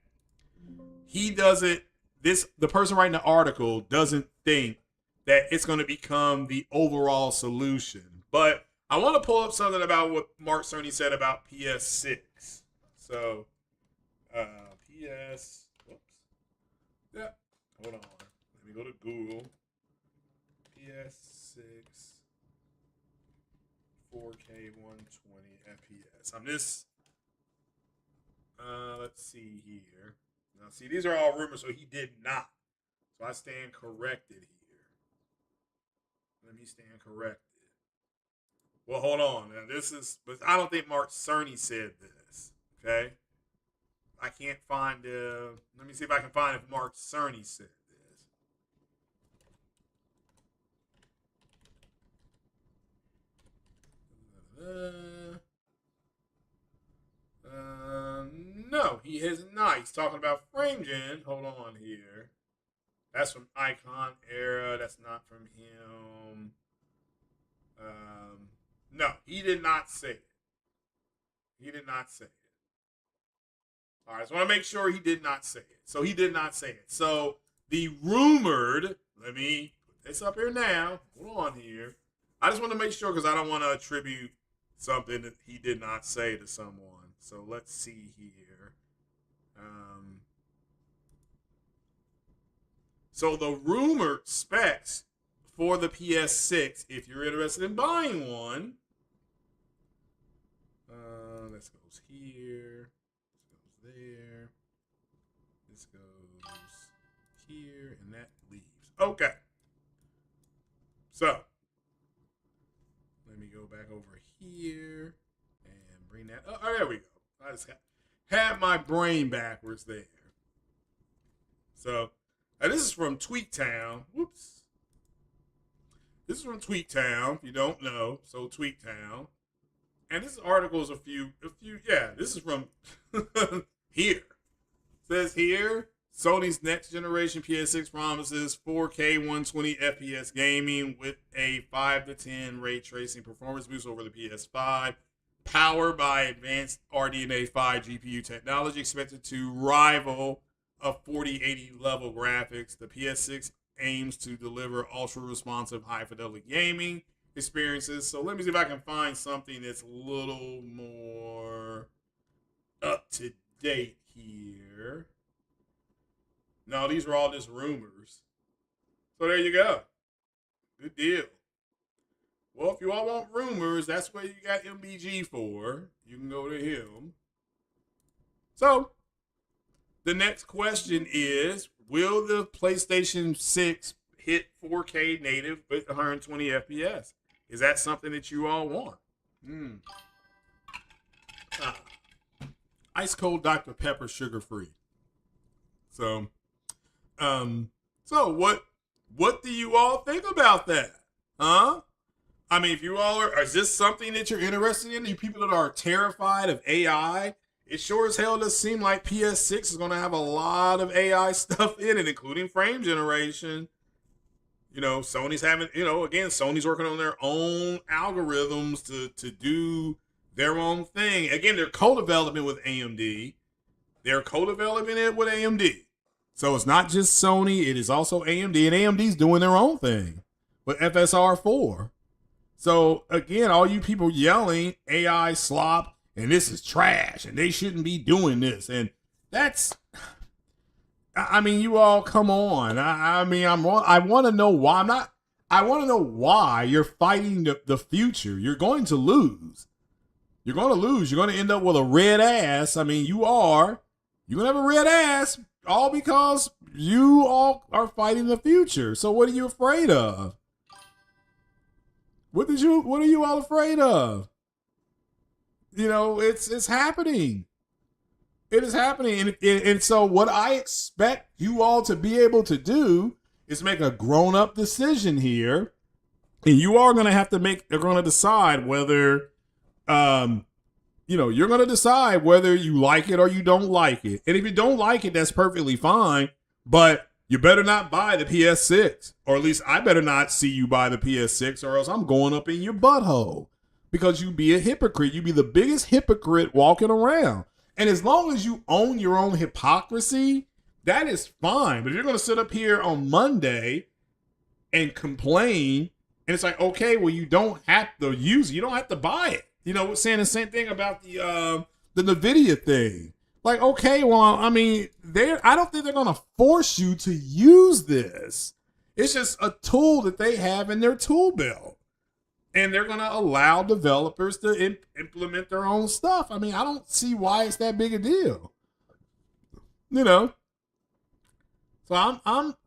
[SPEAKER 1] the person writing the article doesn't think that it's going to become the overall solution. But I want to pull up something about what Mark Cerny said about PS6. So, hold on. Let me go to Google. PS6 4K 120 FPS. I'm just, let's see here. Now, see, these are all rumors, so he did not. So I stand corrected here. Let me stand corrected. Well, hold on. Now, but I don't think Mark Cerny said this. Okay? I can't find let me see if I can find if Mark Cerny said this. No, he has not. He's talking about FrameGen. Hold on here. That's from Icon Era. That's not from him. No, he did not say it. He did not say it. All right, so I want to make sure he did not say it. So he did not say it. So the rumored, let me put this up here now. Hold on here. I just want to make sure because I don't want to attribute something that he did not say to someone. So let's see here. So the rumored specs for the PS6, if you're interested in buying one, this goes here, this goes there, this goes here, and that leaves. Okay. So let me go back over here and bring that up. Oh, there we go. I just had my brain backwards there. So this is from Tweaktown. Whoops. This is from Tweaktown, if you don't know. So Tweaktown. And this article is a few, yeah, this is from here. It says here, Sony's next generation PS6 promises 4K 120 FPS gaming with a 5 to 10 ray tracing performance boost over the PS5, powered by advanced RDNA 5 GPU technology, expected to rival a 4080 level graphics. The PS6 aims to deliver ultra responsive high fidelity gaming experiences. So let me see if I can find something that's a little more up to date here. No, these are all just rumors. So there you go. Good deal. Well, if you all want rumors, that's what you got MBG for. You can go to him. So the next question is, will the PlayStation 6 hit 4K native with 120 FPS? Is that something that you all want? Ice cold Dr. Pepper, sugar free. So what do you all think about that? Huh? I mean, if you all are, is this something that you're interested in? You people that are terrified of AI, it sure as hell does seem like PS6 is going to have a lot of AI stuff in it, including frame generation. You know, Sony's having, again, Sony's working on their own algorithms to do their own thing. Again, they're co-developing with AMD. They're co-developing it with AMD. So it's not just Sony, it is also AMD, and AMD's doing their own thing with FSR 4. So again, all you people yelling AI slop and this is trash and they shouldn't be doing this. And that's, I mean, you all come on. I want to know why. I want to know why you're fighting the future. You're going to lose. You're going to lose. You're going to end up with a red ass. I mean, you're going to have a red ass all because you all are fighting the future. So what are you afraid of? What are you all afraid of? It's happening. It is happening. And so what I expect you all to be able to do is make a grown-up decision here. And you are going to have to they're going to decide whether, you're going to decide whether you like it or you don't like it. And if you don't like it, that's perfectly fine. But you better not buy the PS6. Or at least I better not see you buy the PS6 or else I'm going up in your butthole. Because you be a hypocrite. You be the biggest hypocrite walking around. And as long as you own your own hypocrisy, that is fine. But if you're going to sit up here on Monday and complain, and it's like, okay, well, you don't have to use it. You don't have to buy it. We're saying the same thing about the NVIDIA thing. Like, okay, well, I mean, I don't think they're going to force you to use this. It's just a tool that they have in their tool belt. And they're going to allow developers to implement their own stuff. I mean, I don't see why it's that big a deal. So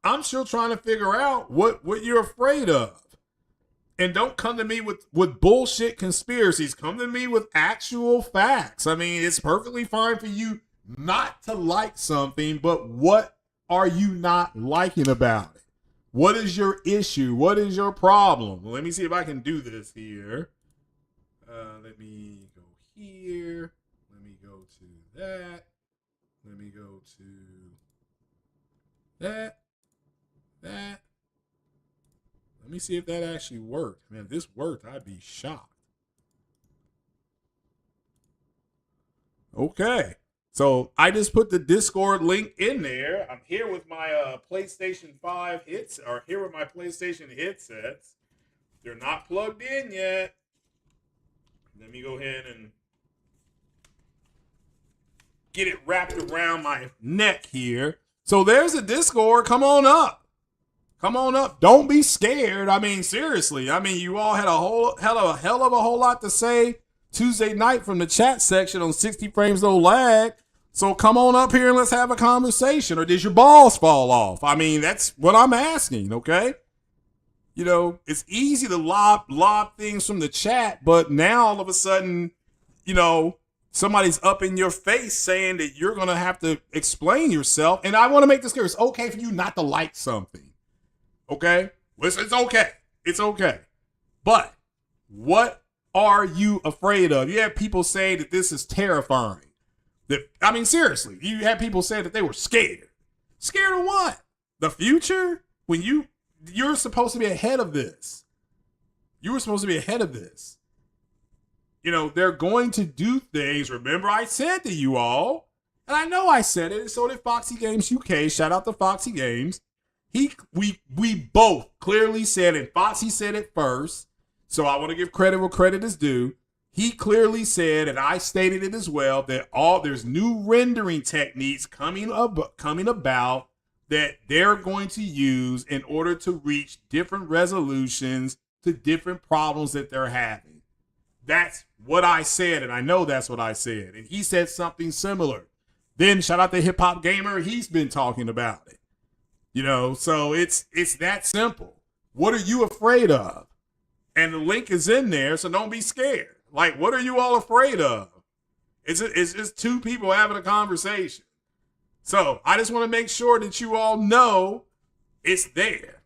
[SPEAKER 1] I'm still trying to figure out what you're afraid of. And don't come to me with bullshit conspiracies. Come to me with actual facts. I mean, it's perfectly fine for you not to like something, but what are you not liking about it? What is your issue? What is your problem? Well, let me see if I can do this here. to that. Let me go to that. Let me see if that actually worked. Man, if this worked, I'd be shocked. Okay. So I just put the Discord link in there. I'm here with my PlayStation 5 hits, or here with my PlayStation headsets. They're not plugged in yet. Let me go ahead and get it wrapped around my neck here. So there's a Discord. Come on up. Come on up. Don't be scared. I mean, seriously. I mean, you all had a hell of a whole lot to say Tuesday night from the chat section on 60 frames no lag. So come on up here and let's have a conversation. Or did your balls fall off? I mean, that's what I'm asking, okay? You know, it's easy to lob things from the chat, but now all of a sudden, you know, somebody's up in your face saying that you're going to have to explain yourself. And I want to make this clear. It's okay for you not to like something. Okay? It's okay. It's okay. But what are you afraid of? You have people say that this is terrifying. I mean, seriously, you had people say that they were scared. Scared of what? The future? When you're supposed to be ahead of this. You were supposed to be ahead of this. You know, they're going to do things. Remember, I said to you all, and I know I said it, and so did Foxy Games UK. Shout out to Foxy Games. We both clearly said it. Foxy said it first, so I want to give credit where credit is due. He clearly said, and I stated it as well, that there's new rendering techniques coming about that they're going to use in order to reach different resolutions to different problems that they're having. That's what I said, and I know that's what I said. And he said something similar. Then shout out to Hip Hop Gamer, he's been talking about it. You know, so it's that simple. What are you afraid of? And the link is in there, so don't be scared. Like, what are you all afraid of? It's just two people having a conversation. So I just want to make sure that you all know it's there.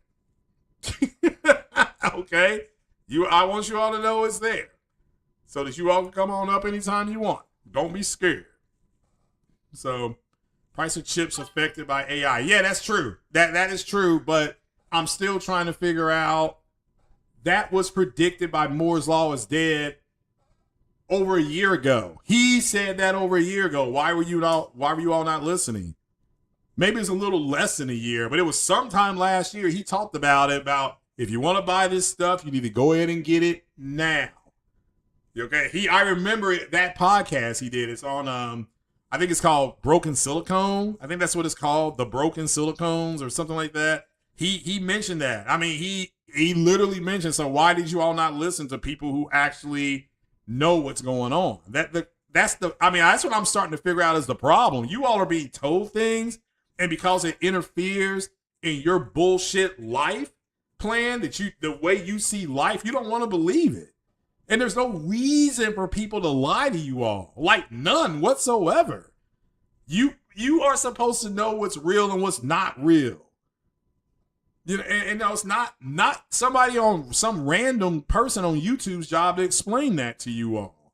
[SPEAKER 1] Okay? I want you all to know it's there. So that you all can come on up anytime you want. Don't be scared. So, price of chips affected by AI. Yeah, that's true. That is true, but I'm still trying to figure out. That was predicted by Moore's Law is dead over a year ago. He said that over a year ago. Why were you all not listening? Maybe it's a little less than a year, but it was sometime last year. He talked about it, about if you want to buy this stuff, you need to go ahead and get it now. Okay. I remember that podcast he did. It's on I think it's called Broken Silicone. I think that's what it's called, the Broken Silicones or something like that. He mentioned that. I mean, he literally mentioned, so why did you all not listen to people who actually know what's going on? That's what I'm starting to figure out is the problem. You all are being told things, and because it interferes in your bullshit life plan, the way you see life, you don't want to believe it. And there's no reason for people to lie to you all. Like, none whatsoever. You are supposed to know what's real and what's not real. You know, and it's not somebody on some random person on YouTube's job to explain that to you all.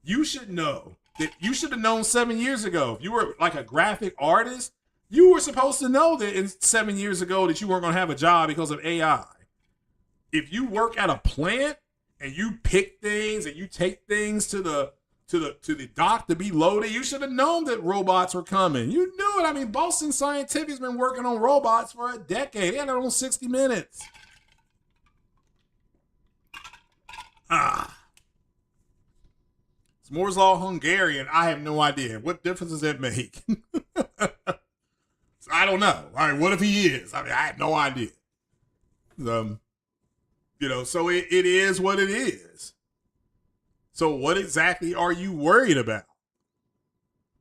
[SPEAKER 1] You should know that. You should have known 7 years ago. If you were like a graphic artist, you were supposed to know that 7 years ago that you weren't going to have a job because of AI. If you work at a plant and you pick things and you take things to the dock to be loaded, you should have known that robots were coming. You knew it. I mean, Boston Scientific's been working on robots for a decade. They had it on 60 Minutes. It's Moore's Law Hungarian. I have no idea. What difference does that make? I don't know. All right, what if he is? I mean, I have no idea. So it is what it is. So what exactly are you worried about?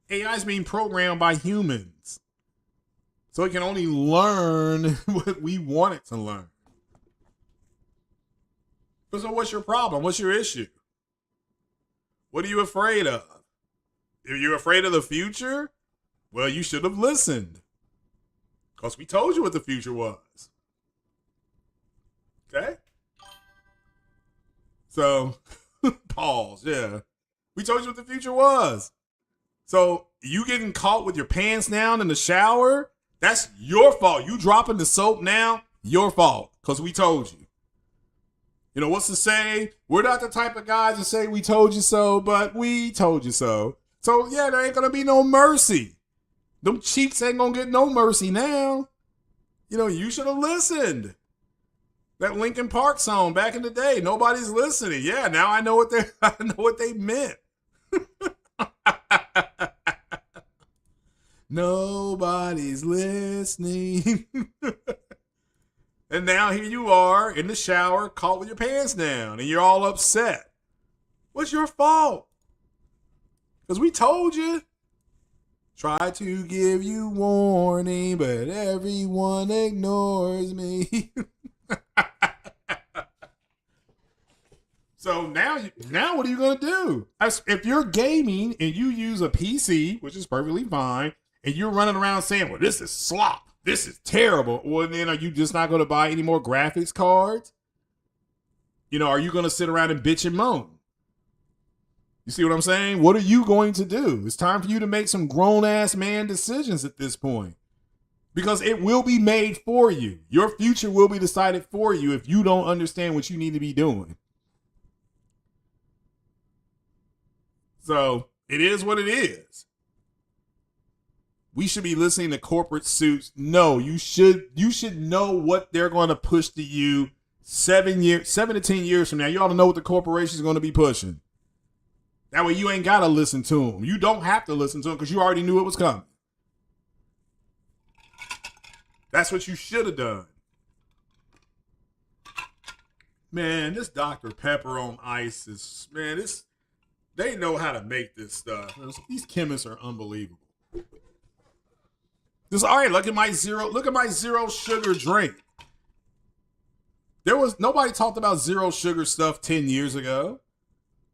[SPEAKER 1] AI is being programmed by humans. So it can only learn what we want it to learn. So what's your problem? What's your issue? What are you afraid of? If you're afraid of the future, well, you should have listened. Because we told you what the future was. Okay? So, pause, yeah. We told you what the future was. So you getting caught with your pants down in the shower, that's your fault. You dropping the soap now, your fault. Because we told you. You know, what's the saying? We're not the type of guys to say we told you so, but we told you so. So, yeah, there ain't going to be no mercy. Them cheeks ain't going to get no mercy now. You know, you should have listened. That Linkin Park song back in the day. Nobody's listening. Yeah, now I know what they meant. Nobody's listening. And now here you are in the shower, caught with your pants down, and you're all upset. What's your fault? Because we told you. Try to give you warning, but everyone ignores me. So now what are you going to do? If you're gaming and you use a PC, which is perfectly fine, and you're running around saying, well, this is slop. This is terrible. Well, then are you just not going to buy any more graphics cards? You know, are you going to sit around and bitch and moan? You see what I'm saying? What are you going to do? It's time for you to make some grown-ass man decisions at this point. Because it will be made for you. Your future will be decided for you if you don't understand what you need to be doing. So, it is what it is. We should be listening to corporate suits. No, you should know what they're going to push to you 7 to 10 years from now. You ought to know what the corporation is going to be pushing. That way you ain't got to listen to them. You don't have to listen to them because you already knew it was coming. That's what you should have done. Man, this Dr. Pepper on ice is, man, they know how to make this stuff. These chemists are unbelievable. All right, look at my zero sugar drink. Nobody talked about zero sugar stuff 10 years ago,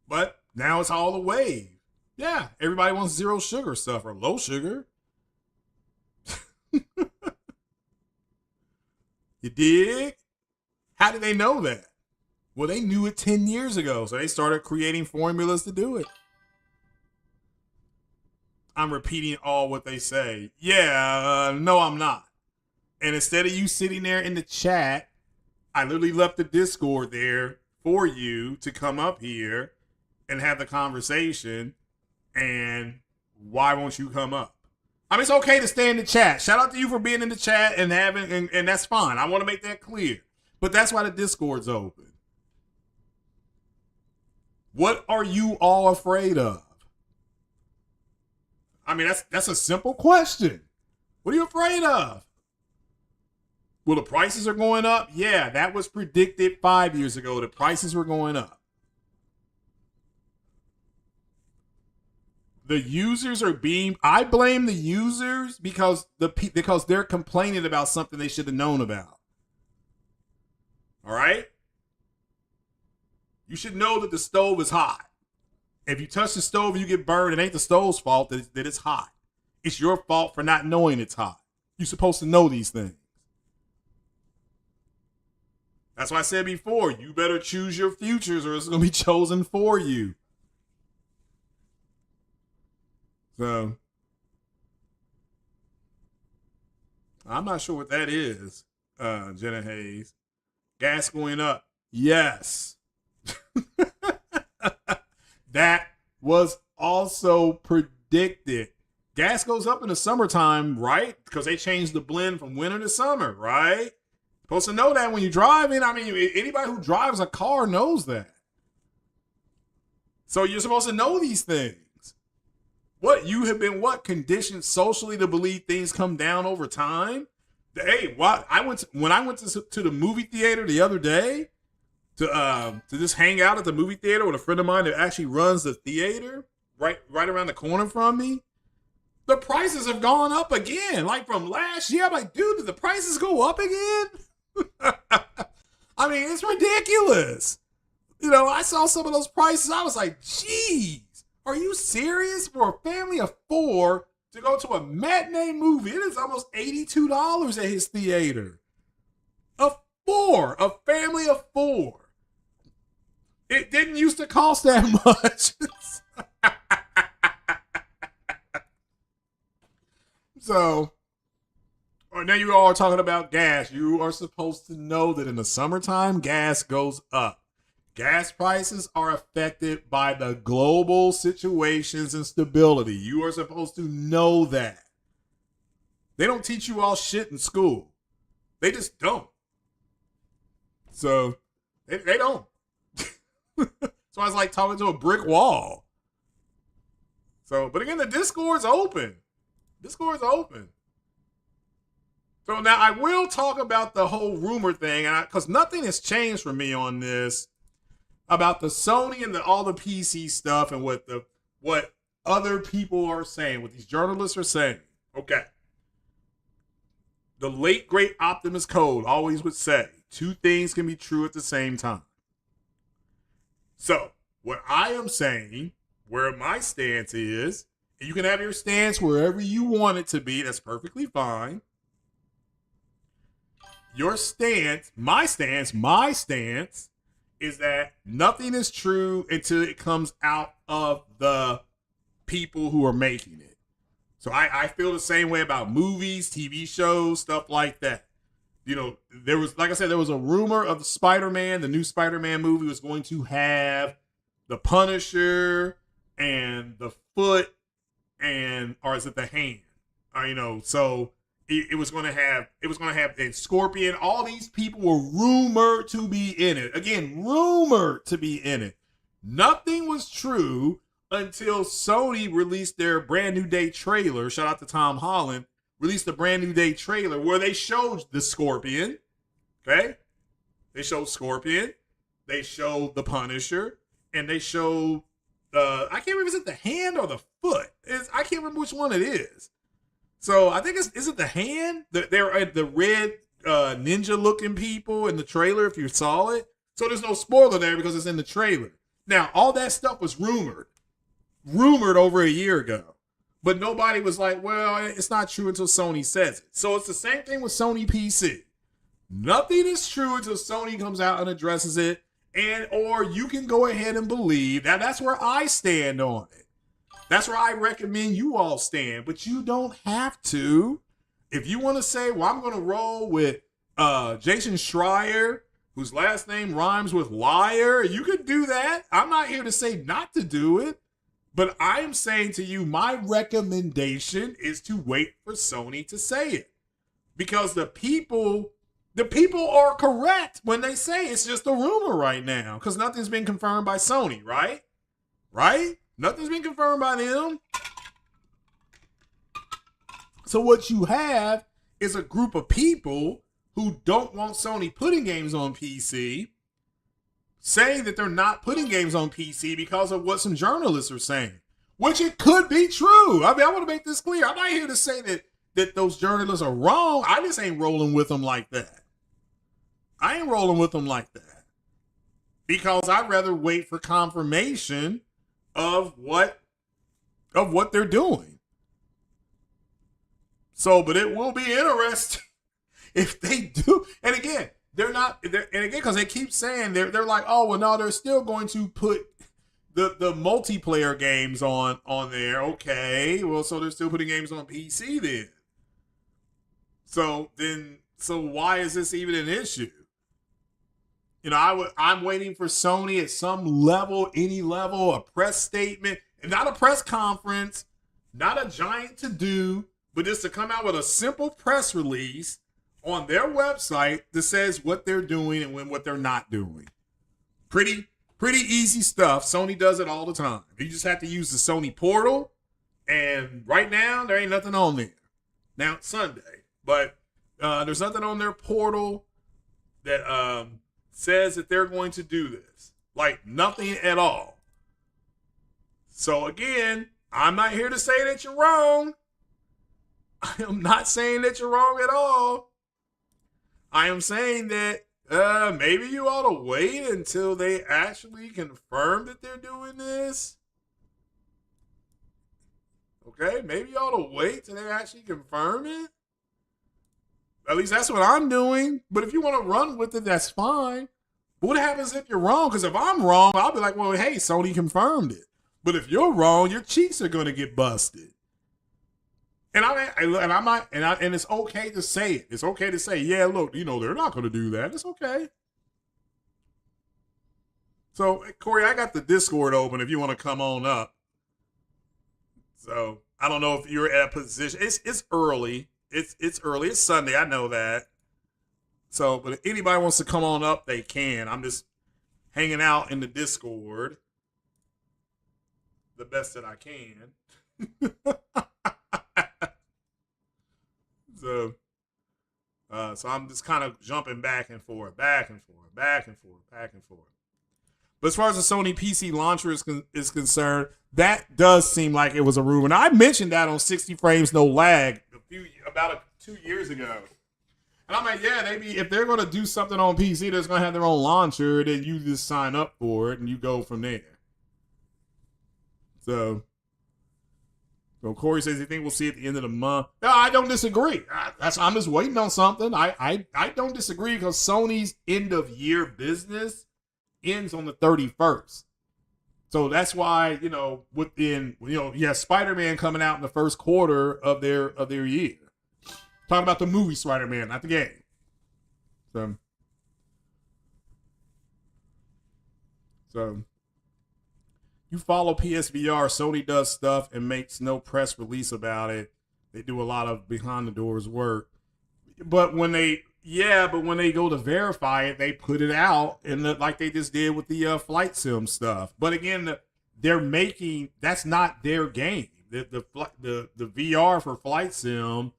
[SPEAKER 1] but now it's all the wave. Yeah, everybody wants zero sugar stuff or low sugar. You dig? How did they know that? Well, they knew it 10 years ago, so they started creating formulas to do it. I'm repeating all what they say. Yeah, no, I'm not. And instead of you sitting there in the chat, I literally left the Discord there for you to come up here and have the conversation. And why won't you come up? I mean, it's okay to stay in the chat. Shout out to you for being in the chat and and that's fine. I want to make that clear. But that's why the Discord's open. What are you all afraid of? I mean, that's a simple question. What are you afraid of? Well, the prices are going up. Yeah, that was predicted 5 years ago. The prices were going up. The users I blame the users because they're complaining about something they should have known about. All right? You should know that the stove is hot. If you touch the stove and you get burned, it ain't the stove's fault that it's hot. It's your fault for not knowing it's hot. You're supposed to know these things. That's why I said before, you better choose your futures or it's going to be chosen for you. So, I'm not sure what that is, Jenna Hayes. Gas going up. Yes. That was also predicted. Gas goes up in the summertime, right? Because they changed the blend from winter to summer, right? Supposed to know that when you're driving. I mean, anybody who drives a car knows that. So you're supposed to know these things. You have been conditioned socially to believe things come down over time? Hey, when I went to the movie theater the other day, to just hang out at the movie theater with a friend of mine that actually runs the theater right around the corner from me. The prices have gone up again, like from last year. I'm like, dude, did the prices go up again? I mean, it's ridiculous. You know, I saw some of those prices. I was like, geez, are you serious? For a family of 4 to go to a matinee movie, it is almost $82 at his theater. A family of 4. It didn't used to cost that much. So, now you all are talking about gas. You are supposed to know that in the summertime, gas goes up. Gas prices are affected by the global situations and stability. You are supposed to know that. They don't teach you all shit in school. They just don't. So, they don't. So I was like talking to a brick wall. So, but again, the Discord's open. Discord's open. So now I will talk about the whole rumor thing, because nothing has changed for me on this about the Sony and all the PC stuff and what other people are saying, what these journalists are saying. Okay. The late great Optimus Code always would say, two things can be true at the same time. So what I am saying, where my stance is, and you can have your stance wherever you want it to be, that's perfectly fine. Your stance, my stance is that nothing is true until it comes out of the people who are making it. So I feel the same way about movies, TV shows, stuff like that. You know, there was, like I said, there was a rumor of Spider-Man, the new Spider-Man movie was going to have the Punisher and the foot or is it the hand? So it was going to have a Scorpion. All these people were rumored to be in it. Again, rumored to be in it. Nothing was true until Sony released their Brand New Day trailer. Shout out to Tom Holland. Released the Brand New Day trailer where they showed the Scorpion. Okay? They showed Scorpion. They showed the Punisher. And they showed, I can't remember, is it the hand or the foot? I can't remember which one it is. So I think is it the hand? They're the red ninja looking people in the trailer if you saw it. So there's no spoiler there because it's in the trailer. Now, all that stuff was rumored over a year ago. But nobody was like, well, it's not true until Sony says it. So it's the same thing with Sony PC. Nothing is true until Sony comes out and addresses it. Or you can go ahead and believe that. That's where I stand on it. That's where I recommend you all stand. But you don't have to. If you want to say, well, I'm going to roll with Jason Schreier, whose last name rhymes with liar, you could do that. I'm not here to say not to do it. But I am saying to you, my recommendation is to wait for Sony to say it. Because the people are correct when they say it's just a rumor right now. Because nothing's been confirmed by Sony, right? Right? Nothing's been confirmed by them. So what you have is a group of people who don't want Sony putting games on PC, saying that they're not putting games on PC because of what some journalists are saying, which it could be true. I mean, I want to make this clear. I'm not here to say that those journalists are wrong. I just ain't rolling with them like that. I ain't rolling with them like that because I'd rather wait for confirmation of what they're doing. So, but it will be interesting if they do. And again, because they keep saying they're like, oh, well, no, they're still going to put the multiplayer games on there. Okay, well, so they're still putting games on PC then. So why is this even an issue? You know, I'm waiting for Sony at some level, any level, a press statement, and not a press conference, not a giant to-do, but just to come out with a simple press release on their website that says what they're doing and what they're not doing. Pretty easy stuff. Sony does it all the time. You just have to use the Sony portal, and right now there ain't nothing on there. Now it's Sunday, but there's nothing on their portal that says that they're going to do this. Like nothing at all. So again, I'm not here to say that you're wrong. I am not saying that you're wrong at all. I am saying that maybe you ought to wait until they actually confirm that they're doing this. Okay, maybe you ought to wait till they actually confirm it. At least that's what I'm doing. But if you want to run with it, that's fine. But what happens if you're wrong? Because if I'm wrong, I'll be like, well, hey, Sony confirmed it. But if you're wrong, your cheeks are going to get busted. And and it's okay to say it. It's okay to say, yeah, look, they're not going to do that. It's okay. So, Corey, I got the Discord open if you want to come on up. So, I don't know if you're at a position. It's early. It's early. It's Sunday. I know that. So, but if anybody wants to come on up, they can. I'm just hanging out in the Discord the best that I can. So I'm just kind of jumping back and forth. But as far as the Sony PC launcher is concerned, that does seem like it was a rumor. Now, I mentioned that on 60 Frames No Lag about 2 years ago. And I'm like, yeah, if they're going to do something on PC that's going to have their own launcher, then you just sign up for it and you go from there. So Corey says he think we'll see it at the end of the month. No, I don't disagree. I'm just waiting on something. I don't disagree because Sony's end of year business ends on the 31st. So that's why, you have Spider-Man coming out in the first quarter of their year. Talking about the movie Spider-Man, not the game. So you follow PSVR, Sony does stuff and makes no press release about it. They do a lot of behind the doors work. But when they go to verify it, they put it out like they just did with the flight sim stuff. But again, that's not their game. The VR for flight sim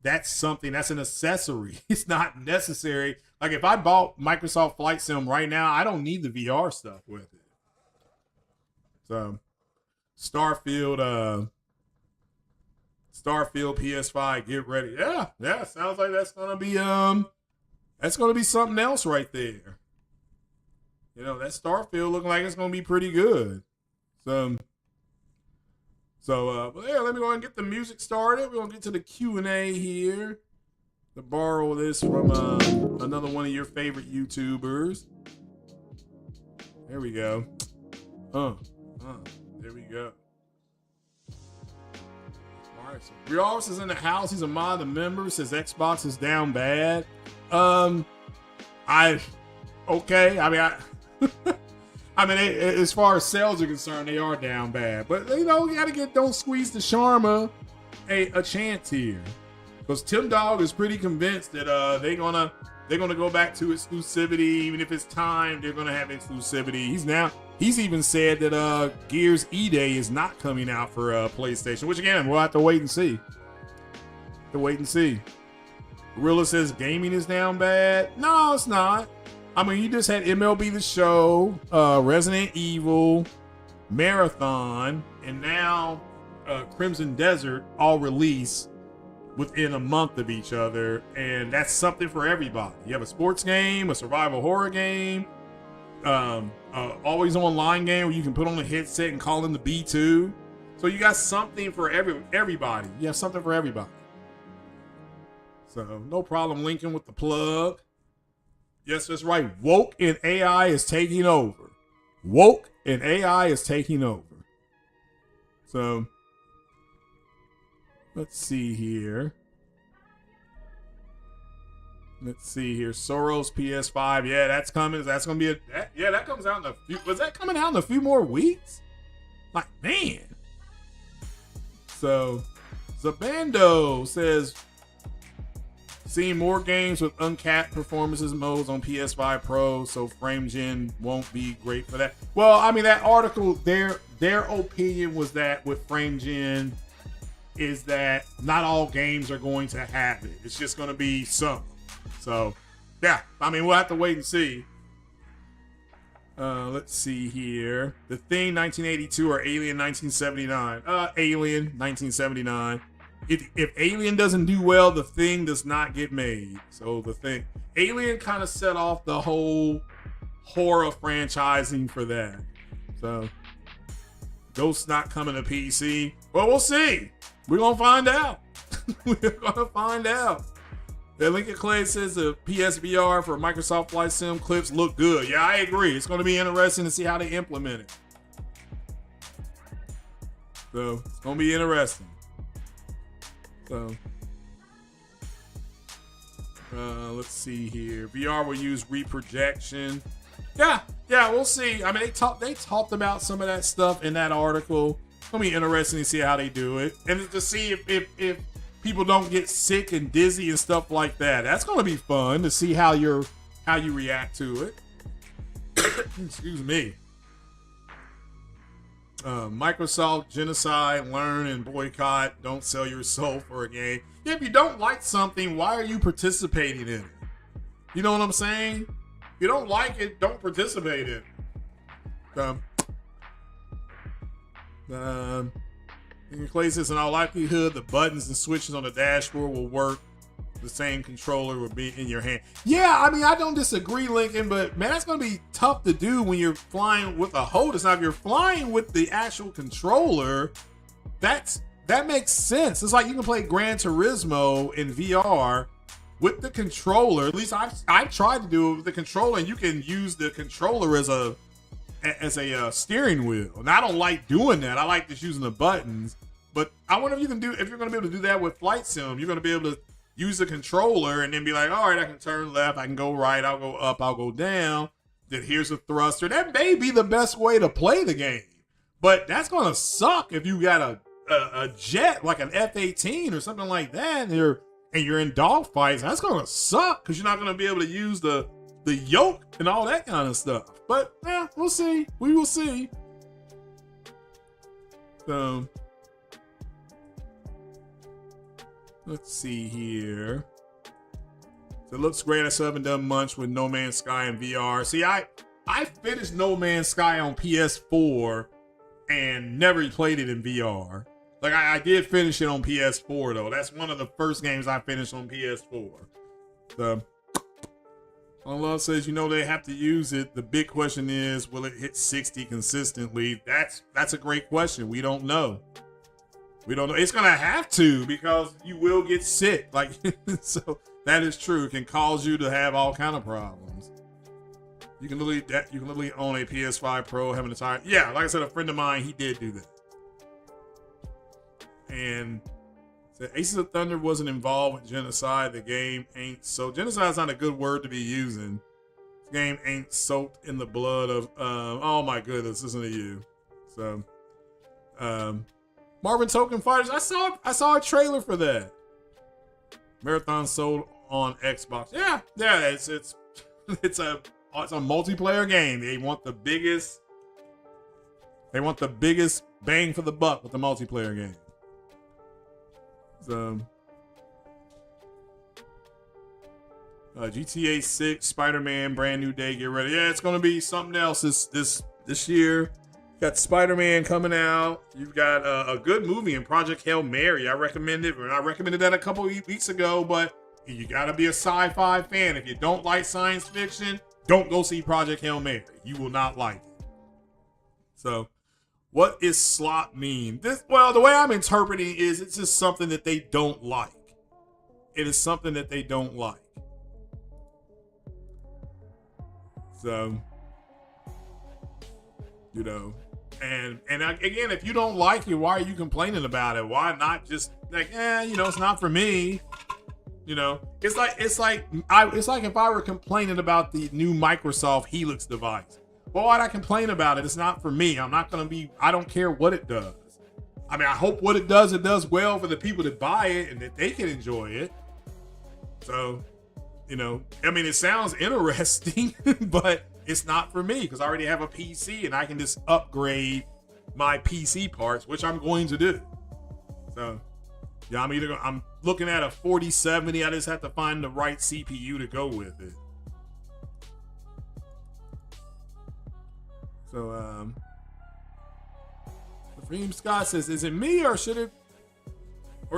[SPEAKER 1] that's an accessory. It's not necessary. Like if I bought Microsoft Flight Sim right now, I don't need the VR stuff with it. So, Starfield PS5, get ready. Yeah, sounds like that's gonna be something else right there. That Starfield looking like it's gonna be pretty good. But yeah, let me go ahead and get the music started. We're gonna get to the Q&A here. To borrow this from another one of your favorite YouTubers. There we go. There we go. All right, so Rios is in the house. He's a mod of the member. Says Xbox is down bad. As far as sales are concerned, they are down bad. But we gotta don't squeeze the Sharma a chance here, because Tim Dog is pretty convinced that they're gonna go back to exclusivity. Even if it's time, they're gonna have exclusivity. He's even said that Gears E-Day is not coming out for PlayStation, which again, we'll have to wait and see. Gorilla says gaming is down bad. No, it's not. You just had MLB The Show, Resident Evil, Marathon, and now Crimson Desert all release within a month of each other, and that's something for everybody. You have a sports game, a survival horror game, always online game where you can put on a headset and call in the B2. So you got something for everybody. You have something for everybody. So no problem linking with the plug. Yes, that's right. Woke and AI is taking over. So let's see here. Soros PS5. Yeah, that's coming. That's going to be that comes out in a few. Was that coming out in a few more weeks? Like, man. So Zabando says, seeing more games with uncapped performances modes on PS5 Pro, so frame gen won't be great for that. Well, that article, their opinion was that with frame gen is that not all games are going to have it. It's just going to be some. So, yeah, we'll have to wait and see. Let's see here. The Thing 1982 or Alien 1979? Alien 1979. If Alien doesn't do well, The Thing does not get made. So The Thing, Alien kind of set off the whole horror franchising for that. So Ghost's not coming to PC. Well, we'll see. We're gonna find out. The Lincoln Clay says the PSVR for Microsoft Flight Sim clips look good. Yeah, I agree. It's going to be interesting to see how they implement it. So it's going to be interesting. So, let's see here. VR will use reprojection. Yeah, we'll see. I mean, they talked about some of that stuff in that article. It's gonna be interesting to see how they do it, and to see if people don't get sick and dizzy and stuff like that. That's gonna be fun to see how you react to it. Excuse me. Microsoft genocide, learn and boycott. Don't sell your soul for a game. If you don't like something, why are you participating in it? You know what I'm saying? If you don't like it, don't participate in it. In places, in all likelihood, the buttons and switches on the dashboard will work. The same controller will be in your hand. Yeah, I mean, I don't disagree, Lincoln, but man, that's going to be tough to do when you're flying with a HOTAS. Now, if you're flying with the actual controller, that makes sense. It's like you can play Gran Turismo in VR with the controller. At least I've tried to do it with the controller, and you can use the controller as a steering wheel. And I don't like doing that. I like just using the buttons. But I wonder if you're going to be able to do that with Flight Sim. You're going to be able to use the controller and then be like, all right, I can turn left, I can go right, I'll go up, I'll go down. Then here's a thruster. That may be the best way to play the game. But that's going to suck if you got a jet like an F-18 or something like that, and you're in dogfights. That's going to suck because you're not going to be able to use the yoke and all that kind of stuff. But yeah, we'll see. We will see. So let's see here. So it looks great. I still haven't done much with No Man's Sky in VR. See, I finished No Man's Sky on PS4 and never played it in VR. Like I did finish it on PS4 though. That's one of the first games I finished on PS4. So Love says, they have to use it. The big question is, will it hit 60 consistently? That's a great question. We don't know. It's going to have to, because you will get sick. Like, so that is true. It can cause you to have all kind of problems. You can literally own a PS5 Pro, have an entire, yeah, like I said, a friend of mine, he did do that. And said Aces of Thunder wasn't involved with genocide. The game ain't so, genocide's not a good word to be using. This game ain't soaked in the blood of, oh my goodness, listen to you. So, Marvin Token Fighters. I saw a trailer for that. Marathon sold on Xbox. Yeah, it's a multiplayer game. They want the biggest bang for the buck with the multiplayer game. So, GTA 6, Spider-Man, brand new day. Get ready. Yeah, it's gonna be something else this year. Got Spider-Man coming out. You've got a good movie in Project Hail Mary. I recommended that a couple weeks ago, but you got to be a sci-fi fan. If you don't like science fiction, don't go see Project Hail Mary. You will not like it. So, what is slop mean? The way I'm interpreting is it's just something that they don't like. It is something that they don't like. So, and again, if you don't like it, why are you complaining about it? Why not just like, it's not for me. It's like if I were complaining about the new Microsoft Helix device. Well, why'd I complain about it? It's not for me. I don't care what it does. I mean, I hope what it does well for the people that buy it and that they can enjoy it. So, it sounds interesting, but it's not for me because I already have a PC and I can just upgrade my PC parts, which I'm going to do. So, yeah, I'm looking at a 4070. I just have to find the right CPU to go with it. So, Freem Scott says, is it me or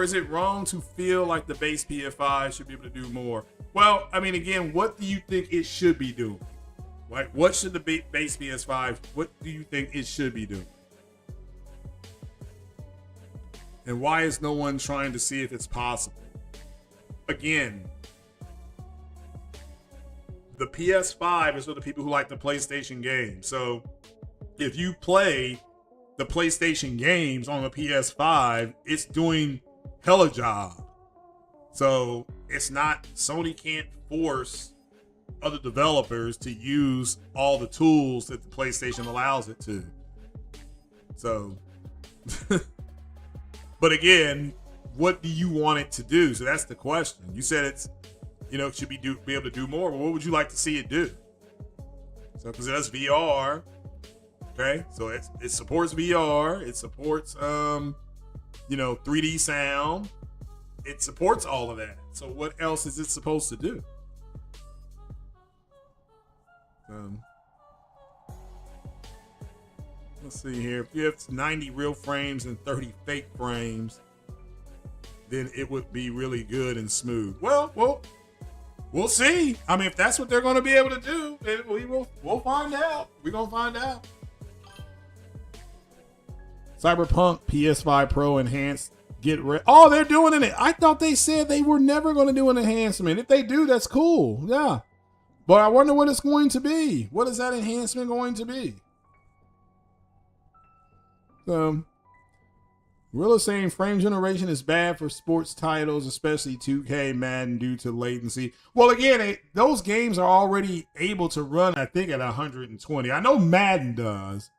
[SPEAKER 1] is it wrong to feel like the base PS5 should be able to do more? Well, I mean, again, what do you think it should be doing? Like, what should the base PS5, what do you think it should be doing? And why is no one trying to see if it's possible? Again, the PS5 is for the people who like the PlayStation games. So if you play the PlayStation games on the PS5, it's doing hella job. So it's not, Sony can't force other developers to use all the tools that the PlayStation allows it to. So, but again, what do you want it to do? So that's the question. You said it's, it should be able to do more, but what would you like to see it do? So, because it has VR, okay? So it supports VR, it supports 3D sound, it supports all of that. So what else is it supposed to do? Let's see here. If you have 90 real frames and 30 fake frames, then it would be really good and smooth. Well, we'll see. I mean, if that's what they're going to be able to do, then we'll find out. We're going to find out. Cyberpunk PS5 Pro enhanced. Oh, they're doing it. I thought they said they were never going to do an enhancement. If they do, that's cool. Yeah. But I wonder what it's going to be. What is that enhancement going to be? Gorilla saying frame generation is bad for sports titles, especially 2K, Madden, due to latency. Well, again, those games are already able to run, I think, at 120. I know Madden does.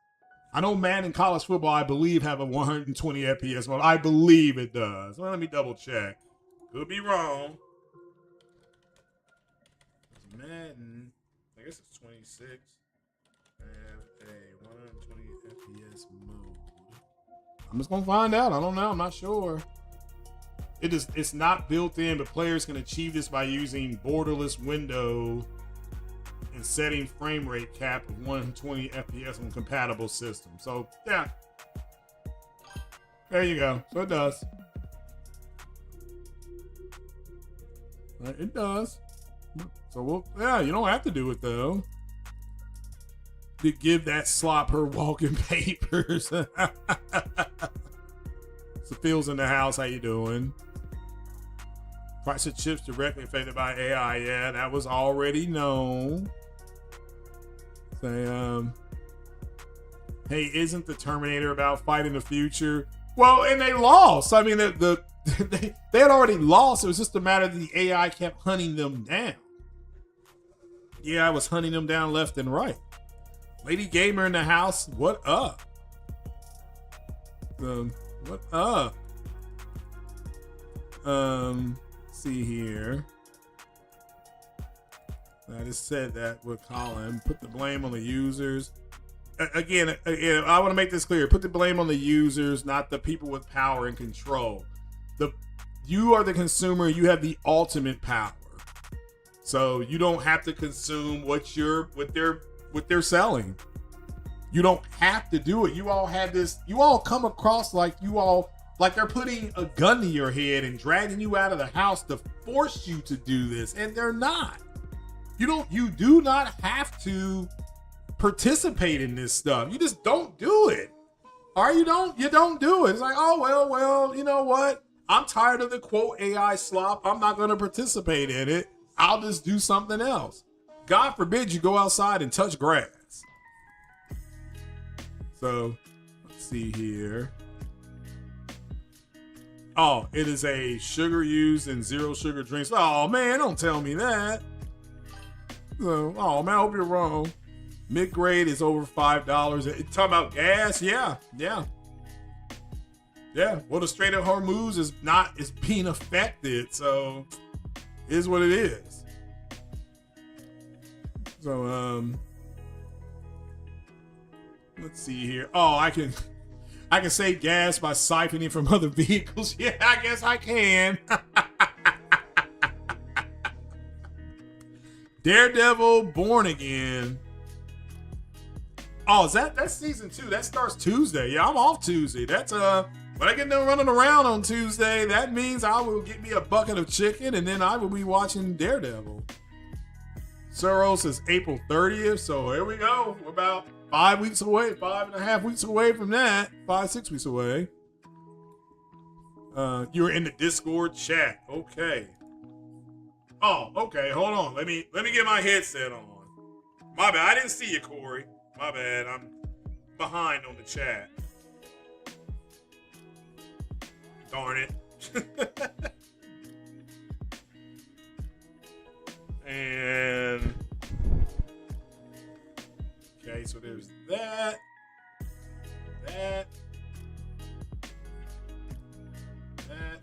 [SPEAKER 1] I know Madden College Football, I believe, have a 120 FPS mode. I believe it does. Well, let me double check. Could be wrong. Madden, I guess it's 26. Have a 120 FPS mode. I'm just gonna find out. I don't know. I'm not sure. It's not built in, but players can achieve this by using borderless window and setting frame rate cap of 120 FPS on compatible systems. So yeah, there you go. So it does. It does. So you don't have to do it though. To give that slop her walking papers. So Phil's in the house. How you doing? Price of chips directly affected by AI. Yeah, that was already known. Say, hey, isn't the Terminator about fighting the future? Well, and they lost. I mean, they had already lost. It was just a matter that the AI kept hunting them down. Yeah, I was hunting them down left and right. Lady Gamer in the house, what up? What up? See here. I just said that with Colin. Put the blame on the users. Again, I want to make this clear. Put the blame on the users, not the people with power and control. You are the consumer. You have the ultimate power. So you don't have to consume what they're selling. You don't have to do it. You all have this. You all come across like they're putting a gun to your head and dragging you out of the house to force you to do this, and they're not. You do not have to participate in this stuff. You just don't do it. Or you don't do it. It's like, oh, well, you know what? I'm tired of the quote AI slop. I'm not going to participate in it. I'll just do something else. God forbid you go outside and touch grass. So let's see here. Oh, it is a sugar used in zero sugar drinks. Oh man, don't tell me that. So, oh man, I hope you're wrong. Mid grade is over $5. Talking about gas, yeah. Well, the Strait of Hormuz is being affected, so it is what it is. So let's see here. Oh, I can save gas by siphoning from other vehicles. Yeah, I guess I can. Daredevil Born Again. Oh, that's season 2. That starts Tuesday. Yeah, I'm off Tuesday. That's when I get done running around on Tuesday, that means I will get me a bucket of chicken and then I will be watching Daredevil. Soros is April 30th, so here we go. We're about 5 weeks away, 5.5 weeks away from that. 6 weeks away. You're in the Discord chat. Okay. Oh, okay. Hold on. Let me get my headset on. My bad. I didn't see you, Corey. My bad. I'm behind on the chat. Darn it. And okay, so there's that, that, that,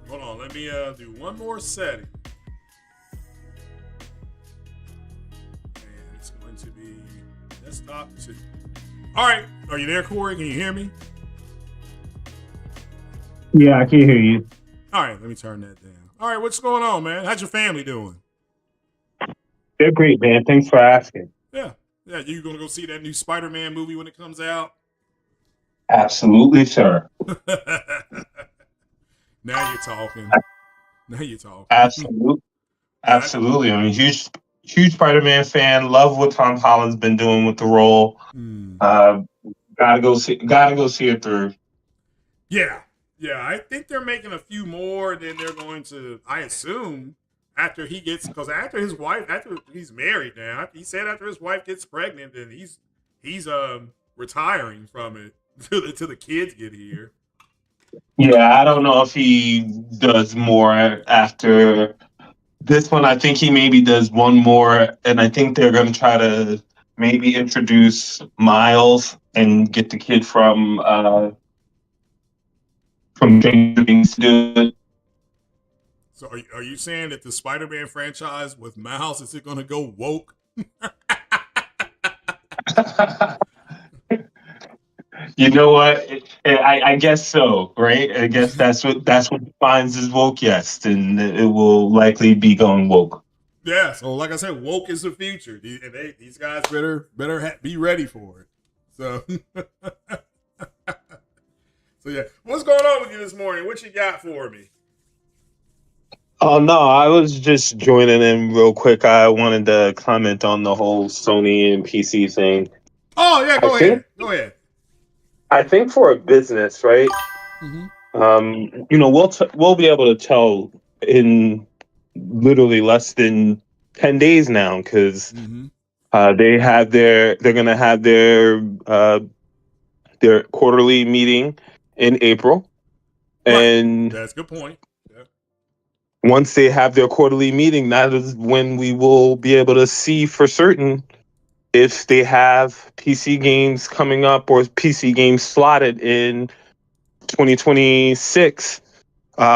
[SPEAKER 1] and hold on, let me do one more setting. And it's going to be desktop 2. All right, are you there, Corey? Can you hear me?
[SPEAKER 3] Yeah, I can hear you.
[SPEAKER 1] All right, let me turn that down. All right, what's going on, man? How's your family doing?
[SPEAKER 3] They're great, man. Thanks for asking.
[SPEAKER 1] Yeah, you gonna go see that new Spider-Man movie when it comes out?
[SPEAKER 3] Absolutely, sir.
[SPEAKER 1] Now you're talking. Now you're talking.
[SPEAKER 3] Absolutely.
[SPEAKER 1] Yeah,
[SPEAKER 3] Absolutely. I mean, huge Spider-Man fan. Love what Tom Holland's been doing with the role. Gotta go see it through.
[SPEAKER 1] Yeah. I think they're making a few more than they're going to. I assume after he gets, because after he's married now. He said after his wife gets pregnant, then he's retiring from it till the kids get here.
[SPEAKER 3] Yeah, I don't know if he does more after this one. I think he maybe does one more, and I think they're going to try to maybe introduce Miles and get the kid from Stranger Things to do it.
[SPEAKER 1] So are you saying that the Spider-Man franchise with Miles, is it going to go woke?
[SPEAKER 3] You know what? I guess so, right? I guess that's what defines as woke. Yes, and it will likely be going woke.
[SPEAKER 1] Yeah. So like I said, woke is the future, and these guys better be ready for it. So, so yeah, what's going on with you this morning? What you got for me?
[SPEAKER 3] Oh no, I was just joining in real quick. I wanted to comment on the whole Sony and PC thing.
[SPEAKER 1] Oh yeah, go ahead.
[SPEAKER 3] I think for a business, right?
[SPEAKER 1] Mm-hmm.
[SPEAKER 3] We'll be able to tell in literally less than 10 days now because they're gonna have their quarterly meeting in April,
[SPEAKER 1] Right.
[SPEAKER 3] and
[SPEAKER 1] That's a good point.
[SPEAKER 3] once they have their quarterly meeting, that is when we will be able to see for certain if they have PC games coming up or PC games slotted in 2026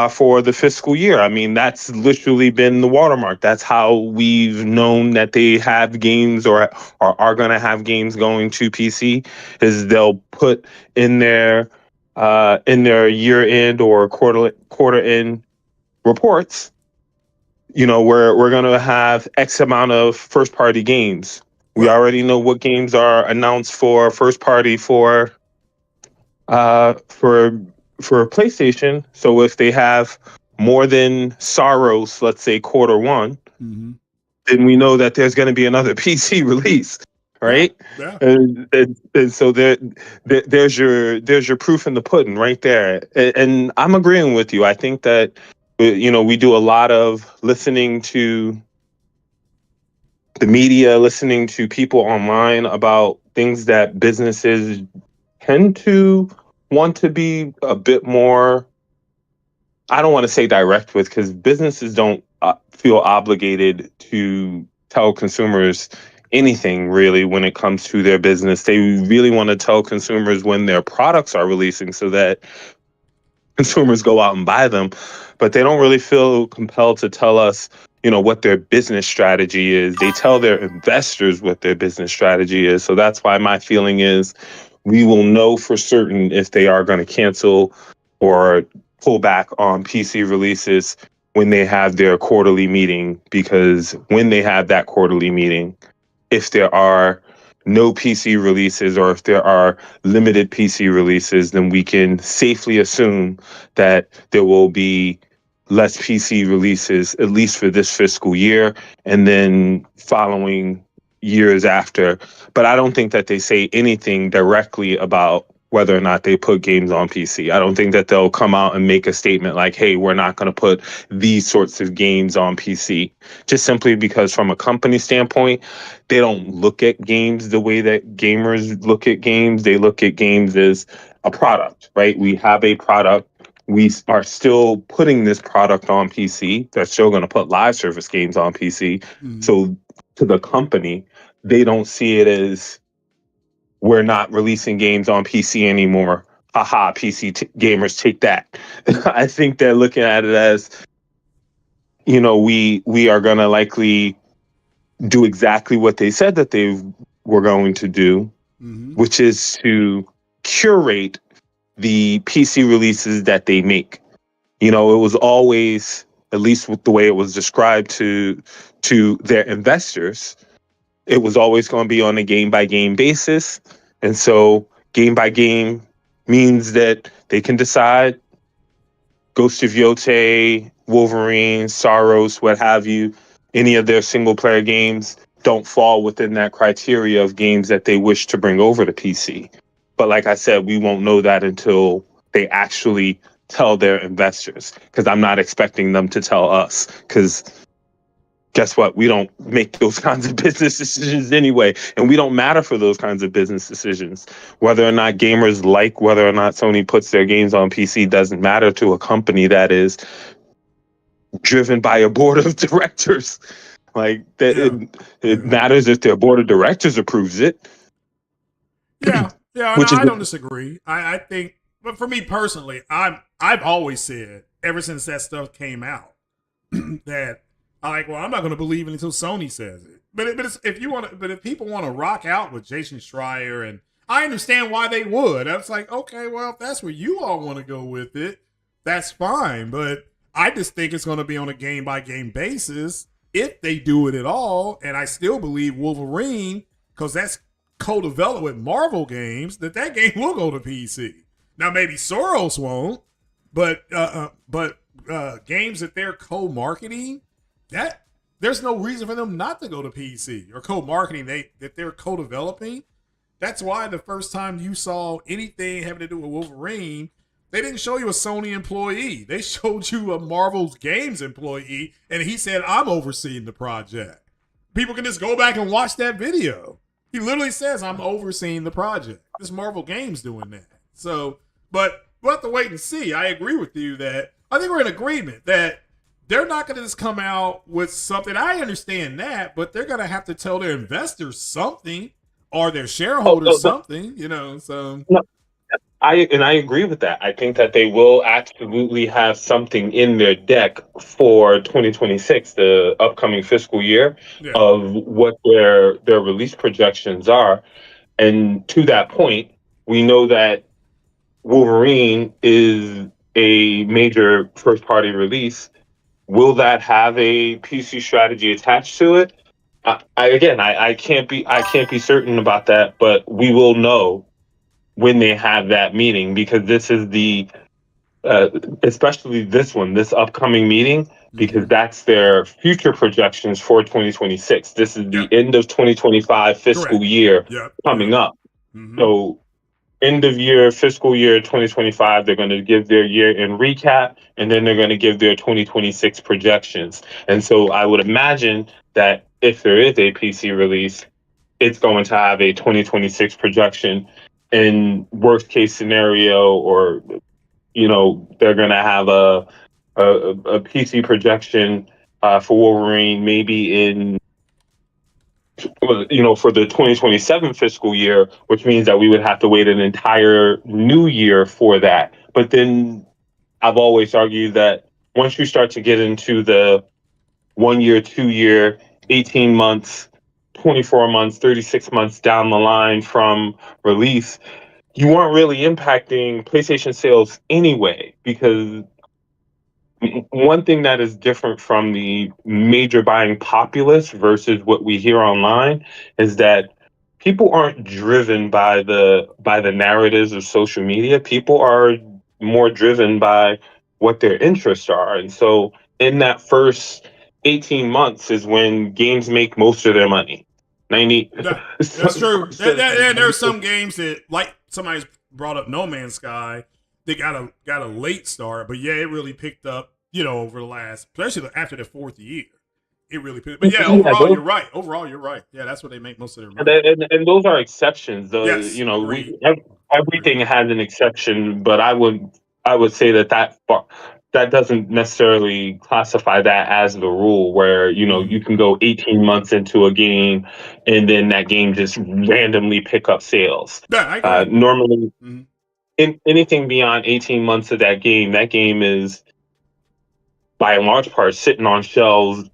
[SPEAKER 3] for the fiscal year. I mean, that's literally been the watermark. That's how we've known that they have games or are going to have games going to PC, is they'll put in their year end or quarter end reports. We're going to have X amount of first party games. We already know what games are announced for first party for PlayStation. So if they have more than Sorrows, let's say quarter one, then we know that there's going to be another PC release, right?
[SPEAKER 1] Yeah.
[SPEAKER 3] And so there's your proof in the pudding right there. And I'm agreeing with you. I think that we do a lot of listening to the media, listening to people online about things that businesses tend to want to be a bit more, I don't want to say direct with, because businesses don't feel obligated to tell consumers anything really when it comes to their business. They really want to tell consumers when their products are releasing so that consumers go out and buy them, but they don't really feel compelled to tell us what their business strategy is. They tell their investors what their business strategy is. So that's why my feeling is we will know for certain if they are going to cancel or pull back on PC releases when they have their quarterly meeting, because when they have that quarterly meeting, if there are no PC releases or if there are limited PC releases, then we can safely assume that there will be less PC releases, at least for this fiscal year, and then following years after. But I don't think that they say anything directly about whether or not they put games on PC. I don't think that they'll come out and make a statement like, hey, we're not going to put these sorts of games on PC. Just simply because from a company standpoint, they don't look at games the way that gamers look at games. They look at games as a product, right? We have a product. We are still putting this product on PC. They're still going to put live service games on PC. So to the company, they don't see it as we're not releasing games on PC anymore. Haha, gamers, take that. I think they're looking at it as, we are going to likely do exactly what they said that they were going to do, which is to curate the PC releases that they make. It was always, at least with the way it was described to their investors, it was always going to be on a game by game basis. And so game by game means that they can decide Ghost of Yotei, Wolverine, Saros, what have you, any of their single player games don't fall within that criteria of games that they wish to bring over to PC. But like I said, we won't know that until they actually tell their investors, because I'm not expecting them to tell us, because guess what? We don't make those kinds of business decisions anyway, and we don't matter for those kinds of business decisions. Whether or not gamers like whether or not Sony puts their games on PC doesn't matter to a company that is driven by a board of directors. Like that, it matters if their board of directors approves it.
[SPEAKER 1] Yeah, no, I don't disagree. I think, but for me personally, I've always said ever since that stuff came out that I'm not going to believe it until Sony says it. But if people want to rock out with Jason Schreier, and I understand why they would. I was like, okay, well, if that's where you all want to go with it, that's fine. But I just think it's going to be on a game by game basis if they do it at all. And I still believe Wolverine, because that's co-developed with Marvel games, that game will go to PC. Now maybe Soros won't, but games that they're co-marketing, that there's no reason for them not to go to PC, or co-marketing that they're co-developing. That's why the first time you saw anything having to do with Wolverine, they didn't show you a Sony employee. They showed you a Marvel's Games employee, and he said, I'm overseeing the project. People can just go back and watch that video. He literally says, I'm overseeing the project. This Marvel Games doing that. So, but we'll have to wait and see. I agree with you that I think we're in agreement that they're not going to just come out with something. I understand that, but they're going to have to tell their investors something, or their shareholders something, so.
[SPEAKER 3] No, I agree with that. I think that they will absolutely have something in their deck for 2026, the upcoming fiscal year, of what their release projections are. And to that point, we know that Wolverine is a major first-party release. Will that have a PC strategy attached to it? I can't be certain about that, but we will know when they have that meeting, because this is the especially this upcoming meeting, because that's their future projections for 2026. This is the end of 2025 fiscal year coming up. So end of year fiscal year 2025, they're going to give their year in recap, and then they're going to give their 2026 projections. And so I would imagine that if there is a PC release, it's going to have a 2026 projection. In worst case scenario, or they're going to have a PC projection for Wolverine maybe in for the 2027 fiscal year, which means that we would have to wait an entire new year for that. But then I've always argued that once you start to get into the 1 year, 2 year, 18 months, 24 months, 36 months down the line from release, you weren't really impacting PlayStation sales anyway, because one thing that is different from the major buying populace versus what we hear online is that people aren't driven by the narratives of social media. People are more driven by what their interests are. And so in that first 18 months is when games make most of their money. 90.
[SPEAKER 1] That's true.
[SPEAKER 3] Instead of saying
[SPEAKER 1] There's
[SPEAKER 3] 94.
[SPEAKER 1] some games that, like somebody's brought up No Man's Sky, they got a late start, but yeah, it really picked up, over the last, especially after the fourth year. It really picked up. But yeah,
[SPEAKER 3] Yeah,
[SPEAKER 1] overall, you're right. Overall, you're right. Yeah, that's where they make most of their
[SPEAKER 3] and,
[SPEAKER 1] money.
[SPEAKER 3] and those are exceptions.
[SPEAKER 1] Yes, agreed. Agreed.
[SPEAKER 3] Everything has an exception, but I would say that doesn't necessarily classify that as the rule. Where you can go 18 months into a game, and then that game just randomly pick up sales.
[SPEAKER 1] Yeah, I agree.
[SPEAKER 3] Normally,
[SPEAKER 1] Mm-hmm.
[SPEAKER 3] in anything beyond 18 months of that game is by and large part sitting on shelves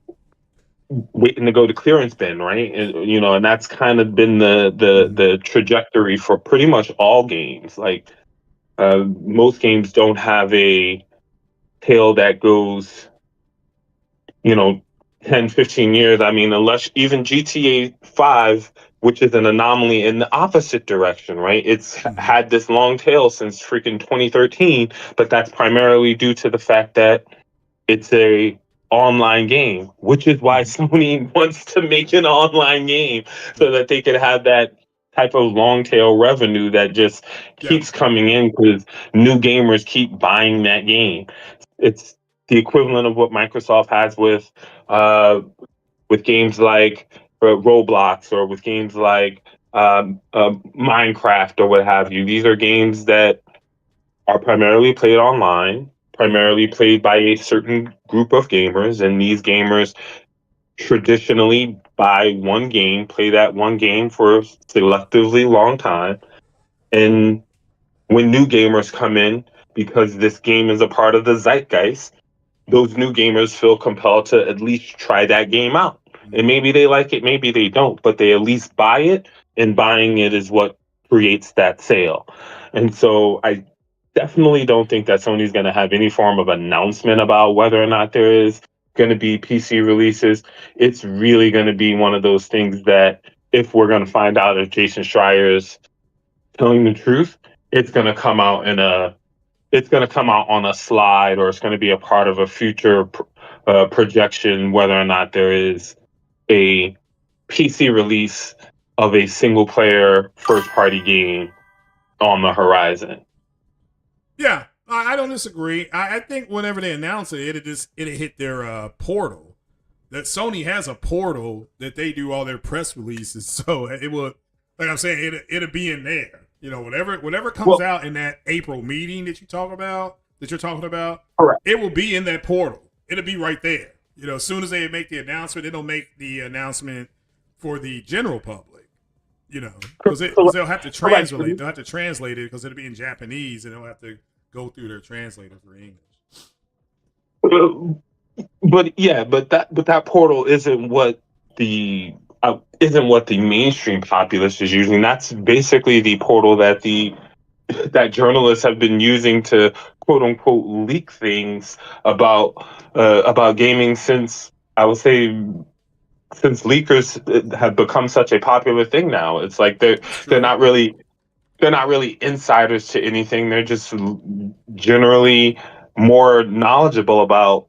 [SPEAKER 3] waiting to go to clearance bin, right? And that's kind of been the trajectory for pretty much all games. Like most games don't have a tail that goes, you know, 10, 15 years. I mean, unless even GTA 5, which is an anomaly in the opposite direction, right? It's had this long tail since freaking 2013, but that's primarily due to the fact that it's a online game, which is why Sony wants to make an online game so that they could have that type of long tail revenue that just keeps coming in because new gamers keep buying that game. It's the equivalent of what Microsoft has with games like Roblox or with games like Minecraft or what have you. These are games that are primarily played online, primarily played by a certain group of gamers, and these gamers traditionally buy one game, play that one game for a selectively long time, and when new gamers come in, because this game is a part of the zeitgeist, those new gamers feel compelled to at least try that game out. And maybe they like it, maybe they don't, but they at least buy it, and buying it is what creates that sale. And so I definitely don't think that Sony's going to have any form of announcement about whether or not there is going to be PC releases. It's really going to be one of those things that if we're going to find out if Jason Schreier's telling the truth, it's going to come out on a slide, or it's going to be a part of a future projection whether or not there is a PC release of a single player first party game on the horizon.
[SPEAKER 1] Yeah, I don't disagree. I think whenever they announce it, it'll hit their portal. That Sony has a portal that they do all their press releases, so it will, like I'm saying, it'll be in there. Whatever comes out in that April meeting that you're talking about,
[SPEAKER 3] correct.
[SPEAKER 1] It will be in that portal. It'll be right there. As soon as they make the announcement, they don't make the announcement for the general public. Because they'll have to translate. They'll have to translate it because it'll be in Japanese, and they'll have to go through their translator for English.
[SPEAKER 3] But that portal isn't what the mainstream populace is using. That's basically the portal that that journalists have been using to quote unquote leak things about gaming since, I would say, since leakers have become such a popular thing now. It's like they're not really insiders to anything. They're just generally more knowledgeable about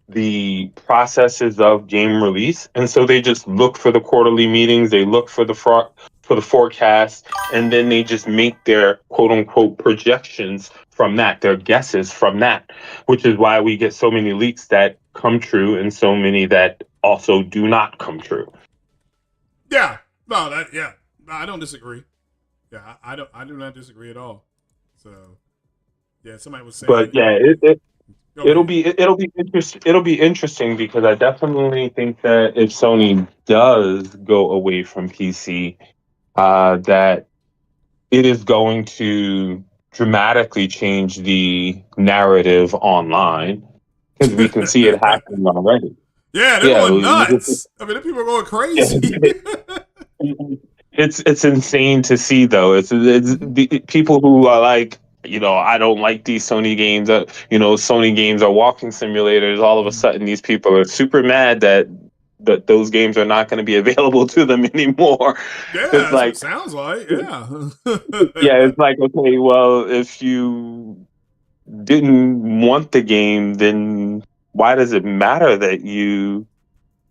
[SPEAKER 3] the processes of game release, and so they just look for the quarterly meetings, they look for the forecast, and then they just make their quote unquote projections from that, their guesses from that, which is why we get so many leaks that come true and so many that also do not come true.
[SPEAKER 1] Yeah, no, I don't disagree. Yeah, I do not disagree at all. So, yeah, somebody was saying,
[SPEAKER 3] but yeah, it'll be interesting because I definitely think that if Sony does go away from PC, that it is going to dramatically change the narrative online, because we can see it happening already.
[SPEAKER 1] Yeah, they're going nuts. I mean, the people are going crazy.
[SPEAKER 3] It's insane to see, though. It's the people who are like, I don't like these Sony games. Sony games are walking simulators. All of a sudden, these people are super mad that those games are not going to be available to them anymore.
[SPEAKER 1] Yeah,
[SPEAKER 3] it's like,
[SPEAKER 1] it sounds like, yeah.
[SPEAKER 3] Yeah, it's like, okay, well, if you didn't want the game, then why does it matter that you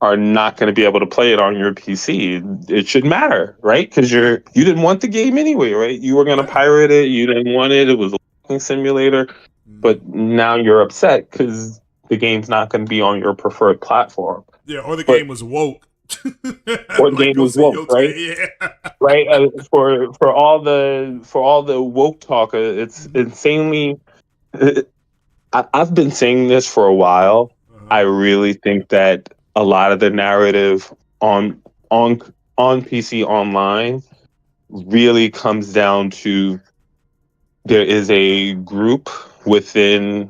[SPEAKER 3] are not going to be able to play it on your PC. It should matter, right? Because you didn't want the game anyway, right? You were going to pirate it. You didn't want it. It was a walking simulator, but now you're upset because the game's not going to be on your preferred platform.
[SPEAKER 1] Yeah, or the game was woke.
[SPEAKER 3] Or the game was woke, right?
[SPEAKER 1] Yeah.
[SPEAKER 3] Right. For all the woke talk, it's insanely. I've been saying this for a while. I really think that a lot of the narrative on PC online really comes down to there is a group within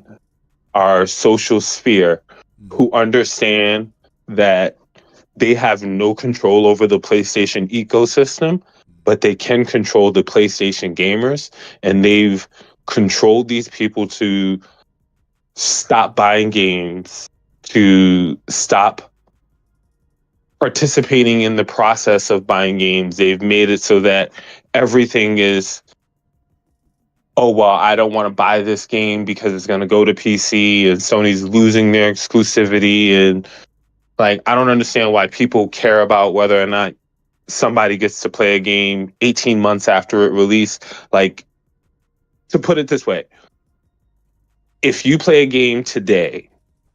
[SPEAKER 3] our social sphere who understand that they have no control over the PlayStation ecosystem, but they can control the PlayStation gamers, and they've controlled these people to stop buying games, to stop participating in the process of buying games. They've made it so that everything is, oh, well, I don't want to buy this game because it's going to go to PC and Sony's losing their exclusivity. And like, I don't understand why people care about whether or not somebody gets to play a game 18 months after it released. Like, to put it this way, if you play a game today,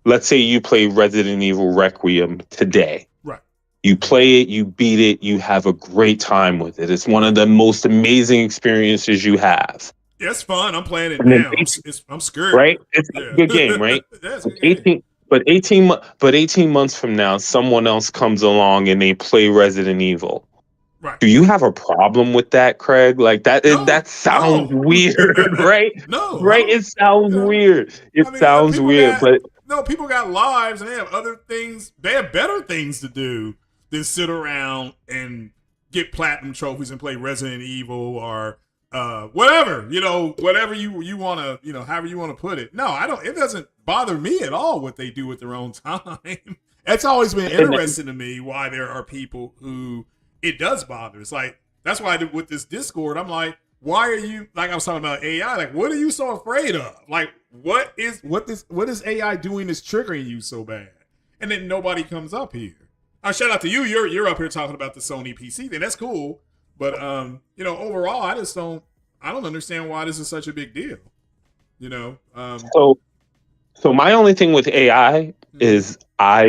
[SPEAKER 3] let's say you play Resident Evil Requiem today.
[SPEAKER 1] Right.
[SPEAKER 3] You play it, you beat it, you have a great time with it. It's one of the most amazing experiences you have.
[SPEAKER 1] Yeah, it's fun. I'm playing it now. I'm scared.
[SPEAKER 3] Right? It's a good game, right?
[SPEAKER 1] That's a good game.
[SPEAKER 3] 18 months from now, someone else comes along and they play Resident Evil.
[SPEAKER 1] Right.
[SPEAKER 3] Do you have a problem with that, Craig? Like that sounds weird, right?
[SPEAKER 1] No.
[SPEAKER 3] Right? It sounds weird. But
[SPEAKER 1] people got lives and they have other things. They have better things to do than sit around and get platinum trophies and play Resident Evil or whatever, whatever you want to, however you want to put it. No, I don't. It doesn't bother me at all what they do with their own time. It's always been interesting to me why there are people who it does bother. It's like, that's why with this Discord, I'm like, why are you, like I was talking about AI, like, what are you so afraid of? Like, what is AI doing that's triggering you so bad? And then nobody comes up here. Shout out to you. You're up here talking about the Sony PC thing. That's cool. But overall, I don't understand why this is such a big deal.
[SPEAKER 3] So my only thing with AI is I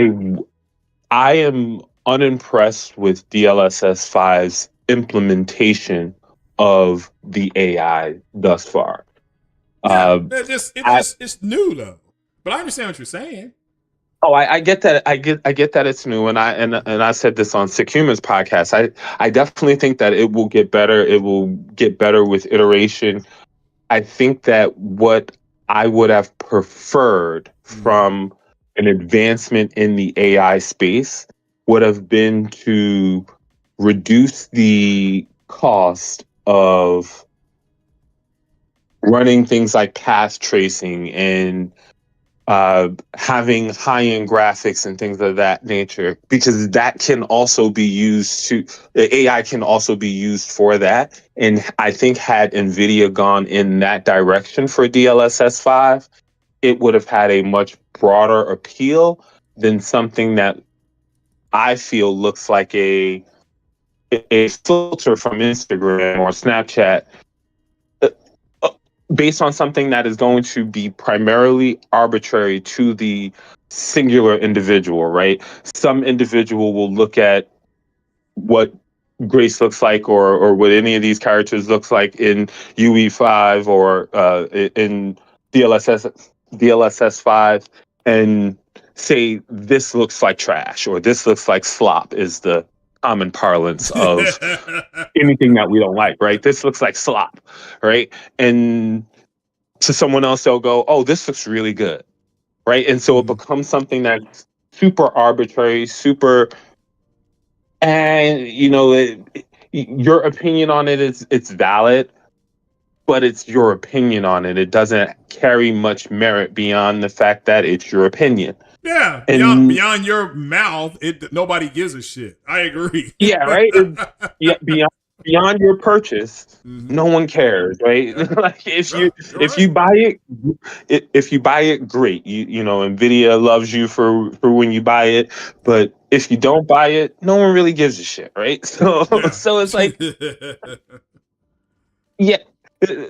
[SPEAKER 3] am unimpressed with DLSS 5's implementation of the AI thus far.
[SPEAKER 1] It's new though. But I understand what you're saying.
[SPEAKER 3] Oh, I get that. I get that it's new, and I said this on Sick Humans podcast. I definitely think that it will get better. It will get better with iteration. I think that what I would have preferred from an advancement in the AI space would have been to reduce the cost of running things like path tracing and having high-end graphics and things of that nature, because that can also be used AI can also be used for that. And I think had NVIDIA gone in that direction for DLSS 5, it would have had a much broader appeal than something that I feel looks like a filter from Instagram or Snapchat, based on something that is going to be primarily arbitrary to the singular individual, right? Some individual will look at what Grace looks like or what any of these characters looks like in UE5 or in DLSS 5 and say this looks like trash or this looks like slop is the common parlance of anything that we don't like, right? This looks like slop, right? And to someone else, they'll go, oh, this looks really good, right? And so it becomes something that's super arbitrary, and your opinion on it it's valid, but it's your opinion on it. It doesn't carry much merit beyond the fact that it's your opinion.
[SPEAKER 1] Yeah, beyond your mouth, nobody gives a shit. I agree.
[SPEAKER 3] Yeah, right. Beyond your purchase, no one cares, right? Like if you buy it, great. NVIDIA loves you for when you buy it, but if you don't buy it, no one really gives a shit, right? So
[SPEAKER 1] Yeah.
[SPEAKER 3] so it's like, yeah.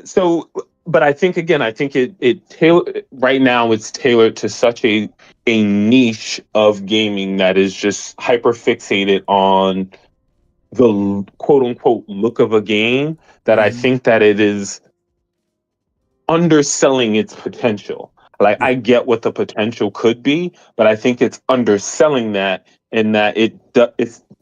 [SPEAKER 3] So, but I think again, I think it tailor right now it's tailored to such a niche of gaming that is just hyper fixated on the quote unquote look of a game, that I
[SPEAKER 1] Mhm.
[SPEAKER 3] think that it is underselling its potential. Like,
[SPEAKER 1] Yeah.
[SPEAKER 3] I get what the potential could be, but I think it's underselling that, in that it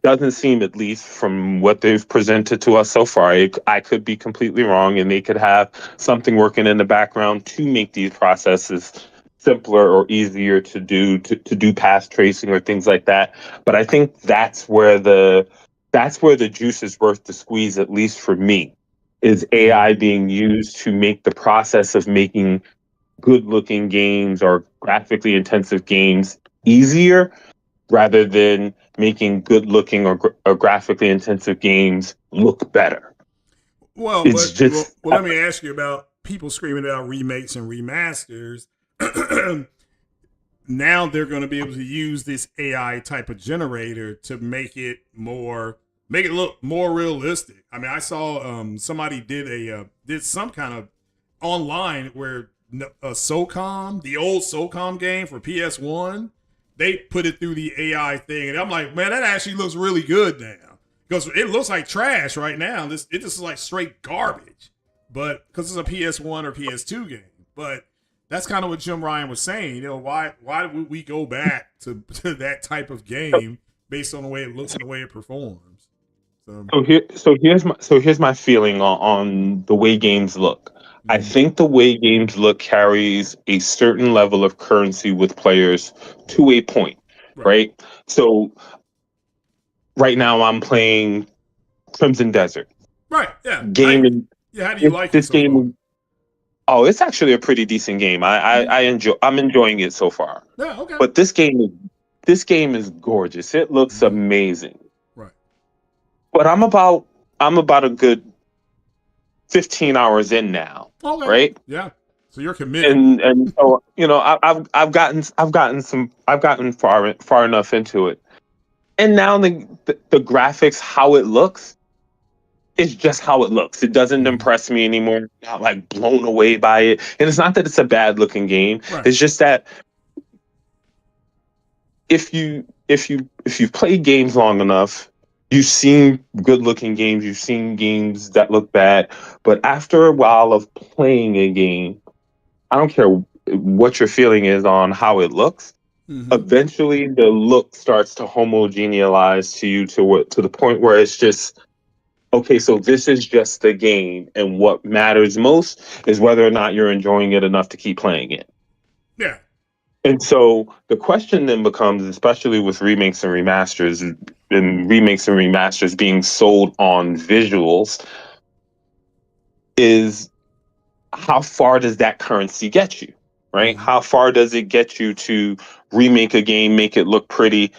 [SPEAKER 3] doesn't seem, at least from what they've presented to us so far. I could be completely wrong, and they could have something working in the background to make these processes simpler or easier to do path tracing or things like that. But I think that's where the juice is worth the squeeze, at least for me, is
[SPEAKER 1] Mhm.
[SPEAKER 3] AI being used to make the process of making good looking games or graphically intensive games easier, rather than making good looking or graphically intensive games look better.
[SPEAKER 1] Well,
[SPEAKER 3] It's just,
[SPEAKER 1] let me ask you about people screaming about remakes and remasters. Now they're going to be able to use this AI type of generator to make it look more realistic. I mean, I saw somebody did some kind of online where SOCOM, the old SOCOM game for PS1, they put it through the AI thing, and I'm like, man, that actually looks really good now, because it looks like trash right now. It just is like straight garbage, but because it's a PS1 or PS2 game, but that's kind of what Jim Ryan was saying. You know, why would we go back to that type of game based on the way it looks and the way it performs? So,
[SPEAKER 3] here's my feeling on the way games look. I
[SPEAKER 1] mm,
[SPEAKER 3] think the way games look carries a certain level of currency with players to a point,
[SPEAKER 1] right,
[SPEAKER 3] right? So right now I'm playing Crimson Desert.
[SPEAKER 1] right, yeah.
[SPEAKER 3] Game
[SPEAKER 1] How do you like it
[SPEAKER 3] this
[SPEAKER 1] so far?
[SPEAKER 3] game, oh, it's actually a pretty decent game.
[SPEAKER 1] Mm-hmm.
[SPEAKER 3] I'm enjoying it so far.
[SPEAKER 1] Yeah, okay.
[SPEAKER 3] But this game is gorgeous. It looks
[SPEAKER 1] Mm-hmm.
[SPEAKER 3] amazing.
[SPEAKER 1] Right.
[SPEAKER 3] But I'm about a good 15 hours in now,
[SPEAKER 1] Okay.
[SPEAKER 3] right?
[SPEAKER 1] Yeah. So you're committed.
[SPEAKER 3] And so, I've gotten far enough into it, and now the graphics, how it looks, is just how it looks. It doesn't
[SPEAKER 1] Mm-hmm.
[SPEAKER 3] impress me anymore. I'm not like blown away by it, and it's not that it's a bad looking game.
[SPEAKER 1] Right.
[SPEAKER 3] It's just that if you've played games long enough, you've seen good looking games, you've seen games that look bad, but after a while of playing a game, I don't care what your feeling is on how it looks.
[SPEAKER 1] Mm-hmm.
[SPEAKER 3] Eventually, the look starts to homogeneize to you, to the point where it's just, okay. So this is just the game, and what matters most is whether or not you're enjoying it enough to keep playing it.
[SPEAKER 1] Yeah.
[SPEAKER 3] And so the question then becomes, especially with remakes and remasters being sold on visuals, is how far does that currency get you, right?
[SPEAKER 1] Mm-hmm.
[SPEAKER 3] How far does it get you to remake a game, make it look pretty?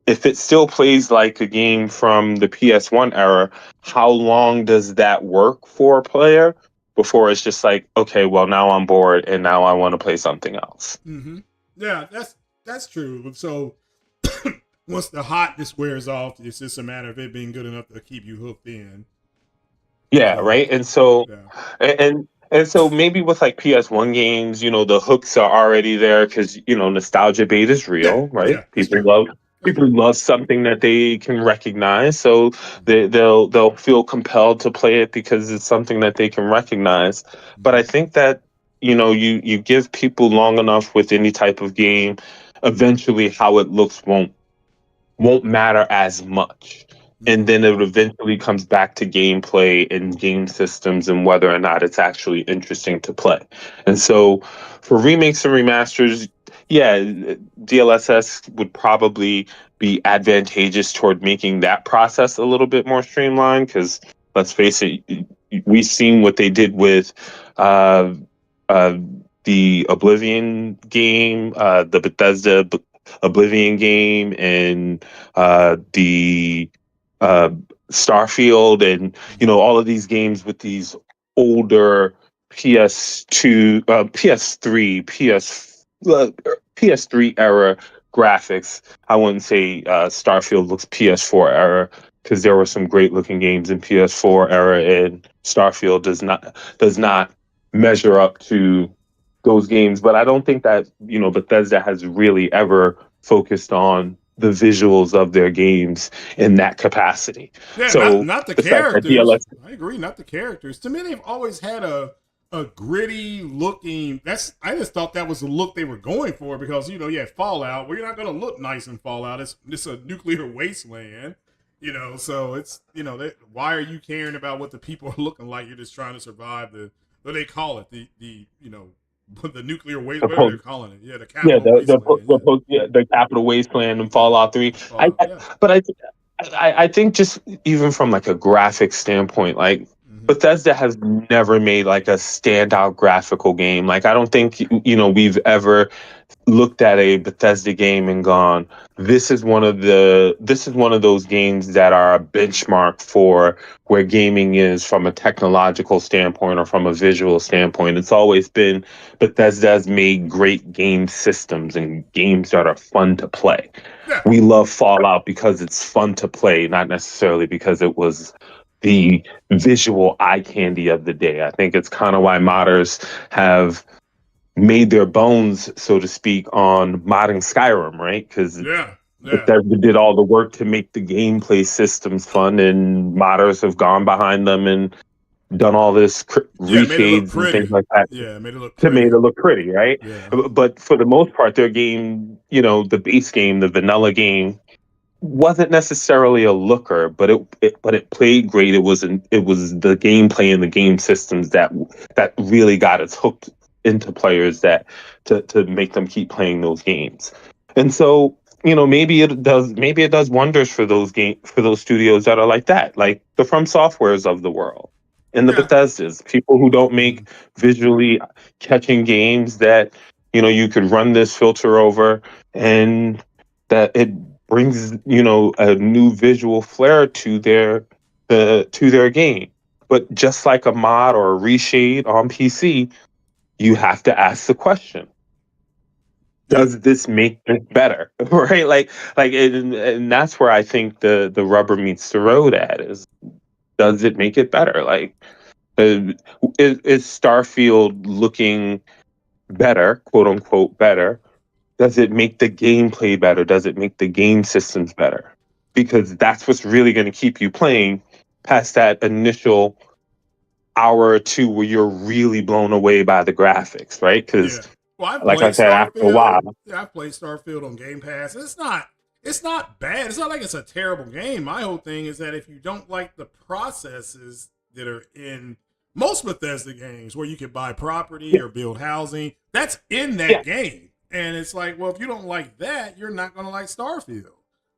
[SPEAKER 3] If it still plays like a game from the PS1 era, how long does that work for a player before it's just like, okay, well, now I'm bored and now I want to play something else?
[SPEAKER 1] Mm-hmm. Yeah, that's true. So once the hotness wears off, it's just a matter of it being good enough to keep you hooked in.
[SPEAKER 3] Yeah,
[SPEAKER 1] So
[SPEAKER 3] right. And so,
[SPEAKER 1] yeah.
[SPEAKER 3] and so maybe with like PS1 games, the hooks are already there because nostalgia bait is
[SPEAKER 1] Yeah,
[SPEAKER 3] real, right?
[SPEAKER 1] yeah, that's true. That's
[SPEAKER 3] People
[SPEAKER 1] true.
[SPEAKER 3] love something that they can recognize, so
[SPEAKER 1] Mm-hmm.
[SPEAKER 3] they'll feel compelled to play it because it's something that they can recognize. But I
[SPEAKER 1] Mm-hmm.
[SPEAKER 3] think that you give people long enough with any type of game, eventually how it looks won't matter as much. And
[SPEAKER 1] Mm-hmm.
[SPEAKER 3] then it eventually comes back to gameplay and game systems and whether or not it's actually interesting to play. And so for remakes and remasters, yeah, DLSS would probably be advantageous toward making that process a little bit more streamlined, because let's face it, we've seen what they did with uh, uh, the Oblivion game, the Bethesda Oblivion game, and the uh, Starfield, and
[SPEAKER 1] Mm-hmm.
[SPEAKER 3] all of these games with these older PS2, PS3, PS3 era graphics, I wouldn't say Starfield looks PS4 era, because there were some great looking games in PS4 era, and Starfield does not measure up to those games. But I don't think that, Bethesda has really ever focused on the visuals of their games in that capacity.
[SPEAKER 1] Yeah,
[SPEAKER 3] So
[SPEAKER 1] not the
[SPEAKER 3] the fact that
[SPEAKER 1] characters.
[SPEAKER 3] DLS,
[SPEAKER 1] I agree, not the characters. To me, they've always had a gritty looking. I just thought that was the look they were going for because you had Fallout. Well, you're not going to look nice in Fallout. It's a nuclear wasteland. So it's why are you caring about what the people are looking like? You're just trying to survive the what they call it the nuclear waste,
[SPEAKER 3] the
[SPEAKER 1] whatever
[SPEAKER 3] post,
[SPEAKER 1] they're calling it. Yeah, the
[SPEAKER 3] yeah,
[SPEAKER 1] capital wasteland. Yeah,
[SPEAKER 3] the Capital Wasteland and
[SPEAKER 1] yeah,
[SPEAKER 3] Fallout 3.
[SPEAKER 1] Fallout. Yeah.
[SPEAKER 3] But I think just even from like a graphic standpoint, like
[SPEAKER 1] Mm-hmm.
[SPEAKER 3] Bethesda has never made like a standout graphical game. Like I don't think we've ever looked at a Bethesda game and gone, this is one of those games that are a benchmark for where gaming is from a technological standpoint or from a visual standpoint. It's always been Bethesda has made great game systems and games that are fun to play.
[SPEAKER 1] Yeah.
[SPEAKER 3] We love Fallout because it's fun to play, not necessarily because it was the visual eye candy of the day. I think it's kind of why modders have made their bones, so to speak, on modding Skyrim, right? Because
[SPEAKER 1] Yeah.
[SPEAKER 3] Bethesda did all the work to make the gameplay systems fun, and modders have gone behind them and done all this
[SPEAKER 1] Yeah, made it look
[SPEAKER 3] reshades and things
[SPEAKER 1] pretty.
[SPEAKER 3] like that
[SPEAKER 1] Yeah, made it look
[SPEAKER 3] to make
[SPEAKER 1] pretty.
[SPEAKER 3] it look pretty, right?
[SPEAKER 1] Yeah.
[SPEAKER 3] But for the most part, their game, the base game, the vanilla game, wasn't necessarily a looker, but it played great. It was the gameplay and the game systems that really got us hooked into players that to make them keep playing those games. And so, maybe it does wonders for those studios that are like that, like the From Softwares of the world and the
[SPEAKER 1] Yeah.
[SPEAKER 3] Bethesdas, people who don't make visually catching games that you could run this filter over and that it brings a new visual flair to their game. But just like a mod or a reshade on PC, you have to ask the question: does this make it better? Right? And that's where I think the rubber meets the road at is: does it make it better? Like, uh, is Starfield looking better, quote unquote better? Does it make the gameplay better? Does it make the game systems better? Because that's what's really going to keep you playing past that initial hour or two where you're really blown away by the graphics, right? Because,
[SPEAKER 1] Yeah. Well, I've
[SPEAKER 3] like I
[SPEAKER 1] played
[SPEAKER 3] said, after a while,
[SPEAKER 1] Starfield. Yeah, I've played Starfield on Game Pass. It's not bad. It's not like it's a terrible game. My whole thing is that if you don't like the processes that are in most Bethesda games where you can buy property
[SPEAKER 3] yeah,
[SPEAKER 1] or build housing, that's in
[SPEAKER 3] yeah,
[SPEAKER 1] that game. And it's like, well, if you don't like that, you're not going to like Starfield.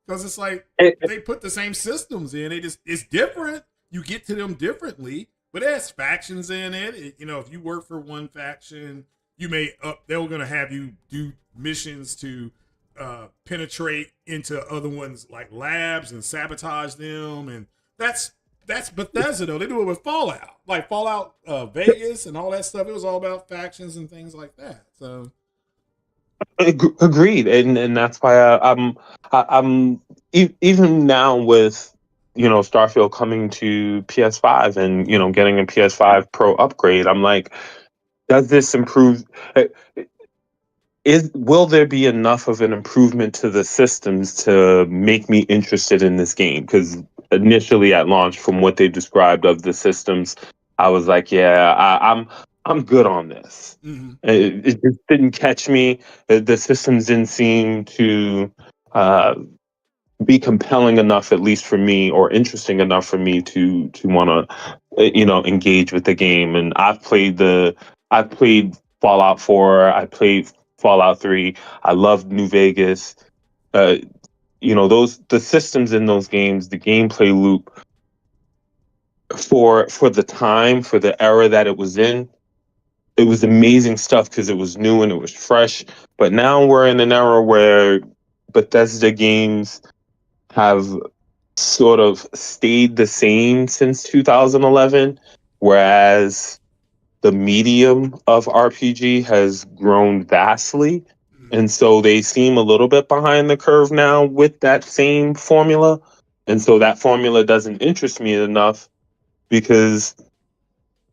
[SPEAKER 1] Because it's like
[SPEAKER 3] it,
[SPEAKER 1] they put the same systems in. It's different. You get to them differently, but it has factions in it. If you work for one faction, they're going to have you do missions to penetrate into other ones like labs and sabotage them, and that's Bethesda though. They do it with Fallout, like Fallout Vegas and all that stuff. It was all about factions and things like that. So
[SPEAKER 3] agreed, and that's why I'm even now with Starfield coming to PS5 and getting a PS5 Pro upgrade. I'm like, does this improve? uh, will there be enough of an improvement to the systems to make me interested in this game? Because initially at launch, from what they described of the systems, I was like, yeah, I'm good on this.
[SPEAKER 1] mm-hmm.
[SPEAKER 3] It just didn't catch me. The systems didn't seem to uh, be compelling enough, at least for me, or interesting enough for me to want to engage with the game. And I've played Fallout 4, I played Fallout 3, I loved New Vegas. uh the systems in those games, the gameplay loop, for the time, for the era that it was in, it was amazing stuff because it was new and it was fresh. But now we're in an era where Bethesda games have sort of stayed the same since 2011, whereas the medium of RPG has grown vastly. And so they seem a little bit behind the curve now with that same formula. And so that formula doesn't interest me enough because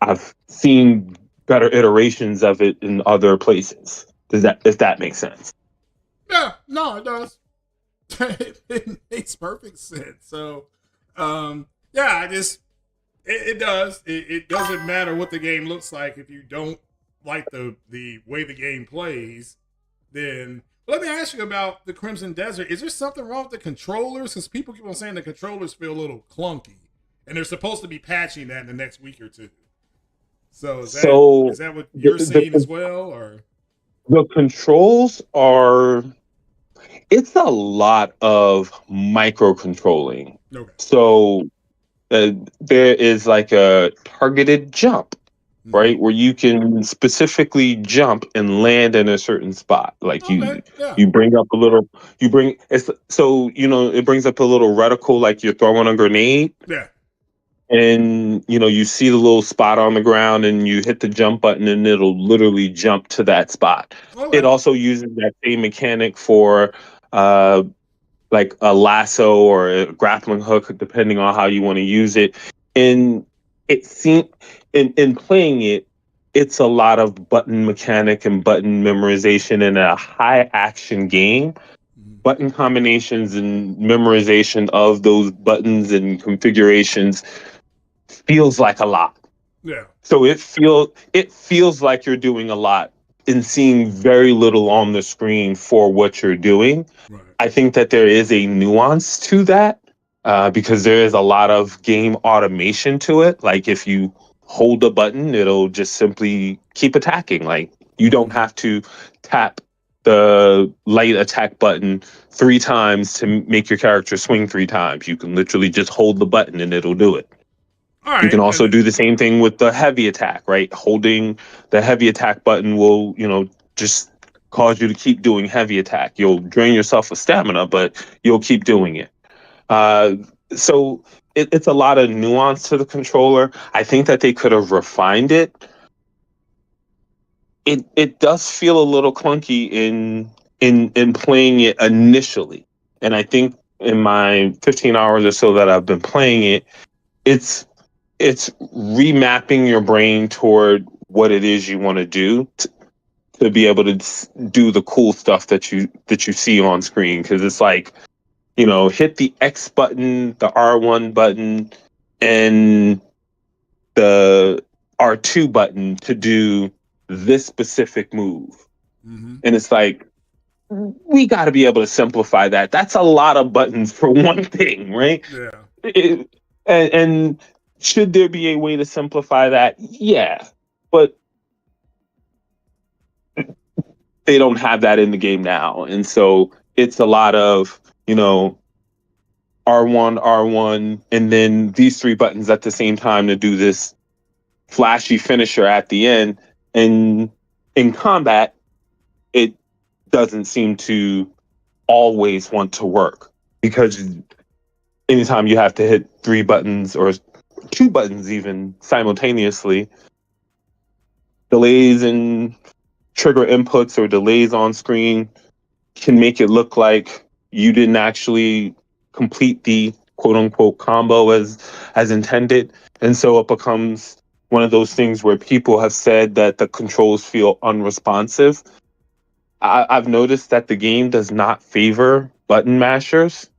[SPEAKER 3] I've seen better iterations of it in other places. If that makes sense?
[SPEAKER 1] Yeah, no, it does. It makes perfect sense. So, yeah, it does. It doesn't matter what the game looks like if you don't like the way the game plays. Then let me ask you about the Crimson Desert. Is there something wrong with the controllers? Because people keep on saying the controllers feel a little clunky, and they're supposed to be patching that in the next week or two. So is that what you're seeing as well, or
[SPEAKER 3] the controls are? It's a lot of micro controlling.
[SPEAKER 1] okay?
[SPEAKER 3] So there is like a targeted jump, right, where you can specifically jump and land in a certain spot. Like
[SPEAKER 1] Okay, yeah,
[SPEAKER 3] you bring up a little, you bring it's so it brings up a little reticle like you're throwing a grenade.
[SPEAKER 1] yeah.
[SPEAKER 3] And you see the little spot on the ground and you hit the jump button and it'll literally jump to that spot.
[SPEAKER 1] Okay.
[SPEAKER 3] It also uses that same mechanic for like a lasso or a grappling hook, depending on how you want to use it. And it seems in playing it, it's a lot of button mechanic and button memorization in a high action game. Button combinations and memorization of those buttons and configurations feels like a lot.
[SPEAKER 1] Yeah.
[SPEAKER 3] So it feels like you're doing a lot and seeing very little on the screen for what you're doing.
[SPEAKER 1] Right.
[SPEAKER 3] I think that there is a nuance to that because there is a lot of game automation to it. Like if you hold a button, it'll just simply keep attacking. Like you don't have to tap the light attack button 3 times to make your character swing 3 times. You can literally just hold the button and it'll do it.
[SPEAKER 1] All right.
[SPEAKER 3] You can also do the same thing with the heavy attack, right? Holding the heavy attack button will, just cause you to keep doing heavy attack. You'll drain yourself of stamina, but you'll keep doing it. So it's a lot of nuance to the controller. I think that they could have refined it. It does feel a little clunky in playing it initially, and I think in my 15 hours or so that I've been playing it, it's remapping your brain toward what it is you want to do to be able to do the cool stuff that you see on screen. Because it's like, hit the X button, the R1 button, and the R2 button to do this specific move. And it's like, we got to be able to simplify that. That's a lot of buttons for one thing, right?
[SPEAKER 1] Yeah.
[SPEAKER 3] And should there be a way to simplify that? Yeah, but they don't have that in the game now. And so it's a lot of, R1, R1, and then these 3 buttons at the same time to do this flashy finisher at the end. And in combat, it doesn't seem to always want to work because anytime you have to hit 3 buttons or 2 buttons even simultaneously, delays in trigger inputs or delays on screen can make it look like you didn't actually complete the quote unquote combo as intended. And so it becomes one of those things where people have said that the controls feel unresponsive. I've noticed that the game does not favor button mashers.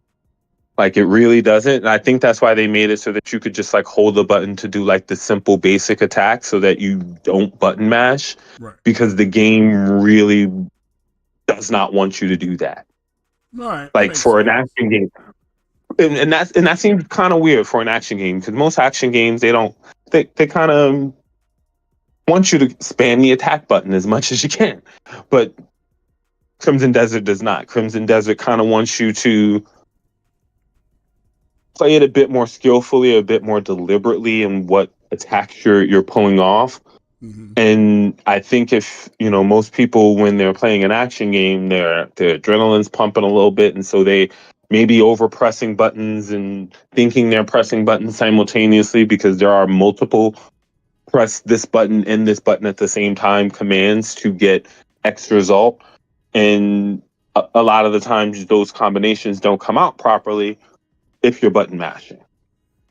[SPEAKER 3] Like it really doesn't. And I think that's why they made it so that you could just like hold the button to do like the simple basic attack so that you don't button mash.
[SPEAKER 1] Right.
[SPEAKER 3] Because the game really does not want you to do that.
[SPEAKER 1] Right.
[SPEAKER 3] Like for an action game. And that seems kind of weird for an action game because most action games they kind of want you to spam the attack button as much as you can. But Crimson Desert does not. Crimson Desert kind of wants you to play it a bit more skillfully, a bit more deliberately in what attacks you're pulling off. And I think if, most people, when they're playing an action game, their adrenaline's pumping a little bit. And so they may be over pressing buttons and thinking they're pressing buttons simultaneously because there are multiple press this button and this button at the same time commands to get X result. and a lot of the times those combinations don't come out properly if you're button mashing.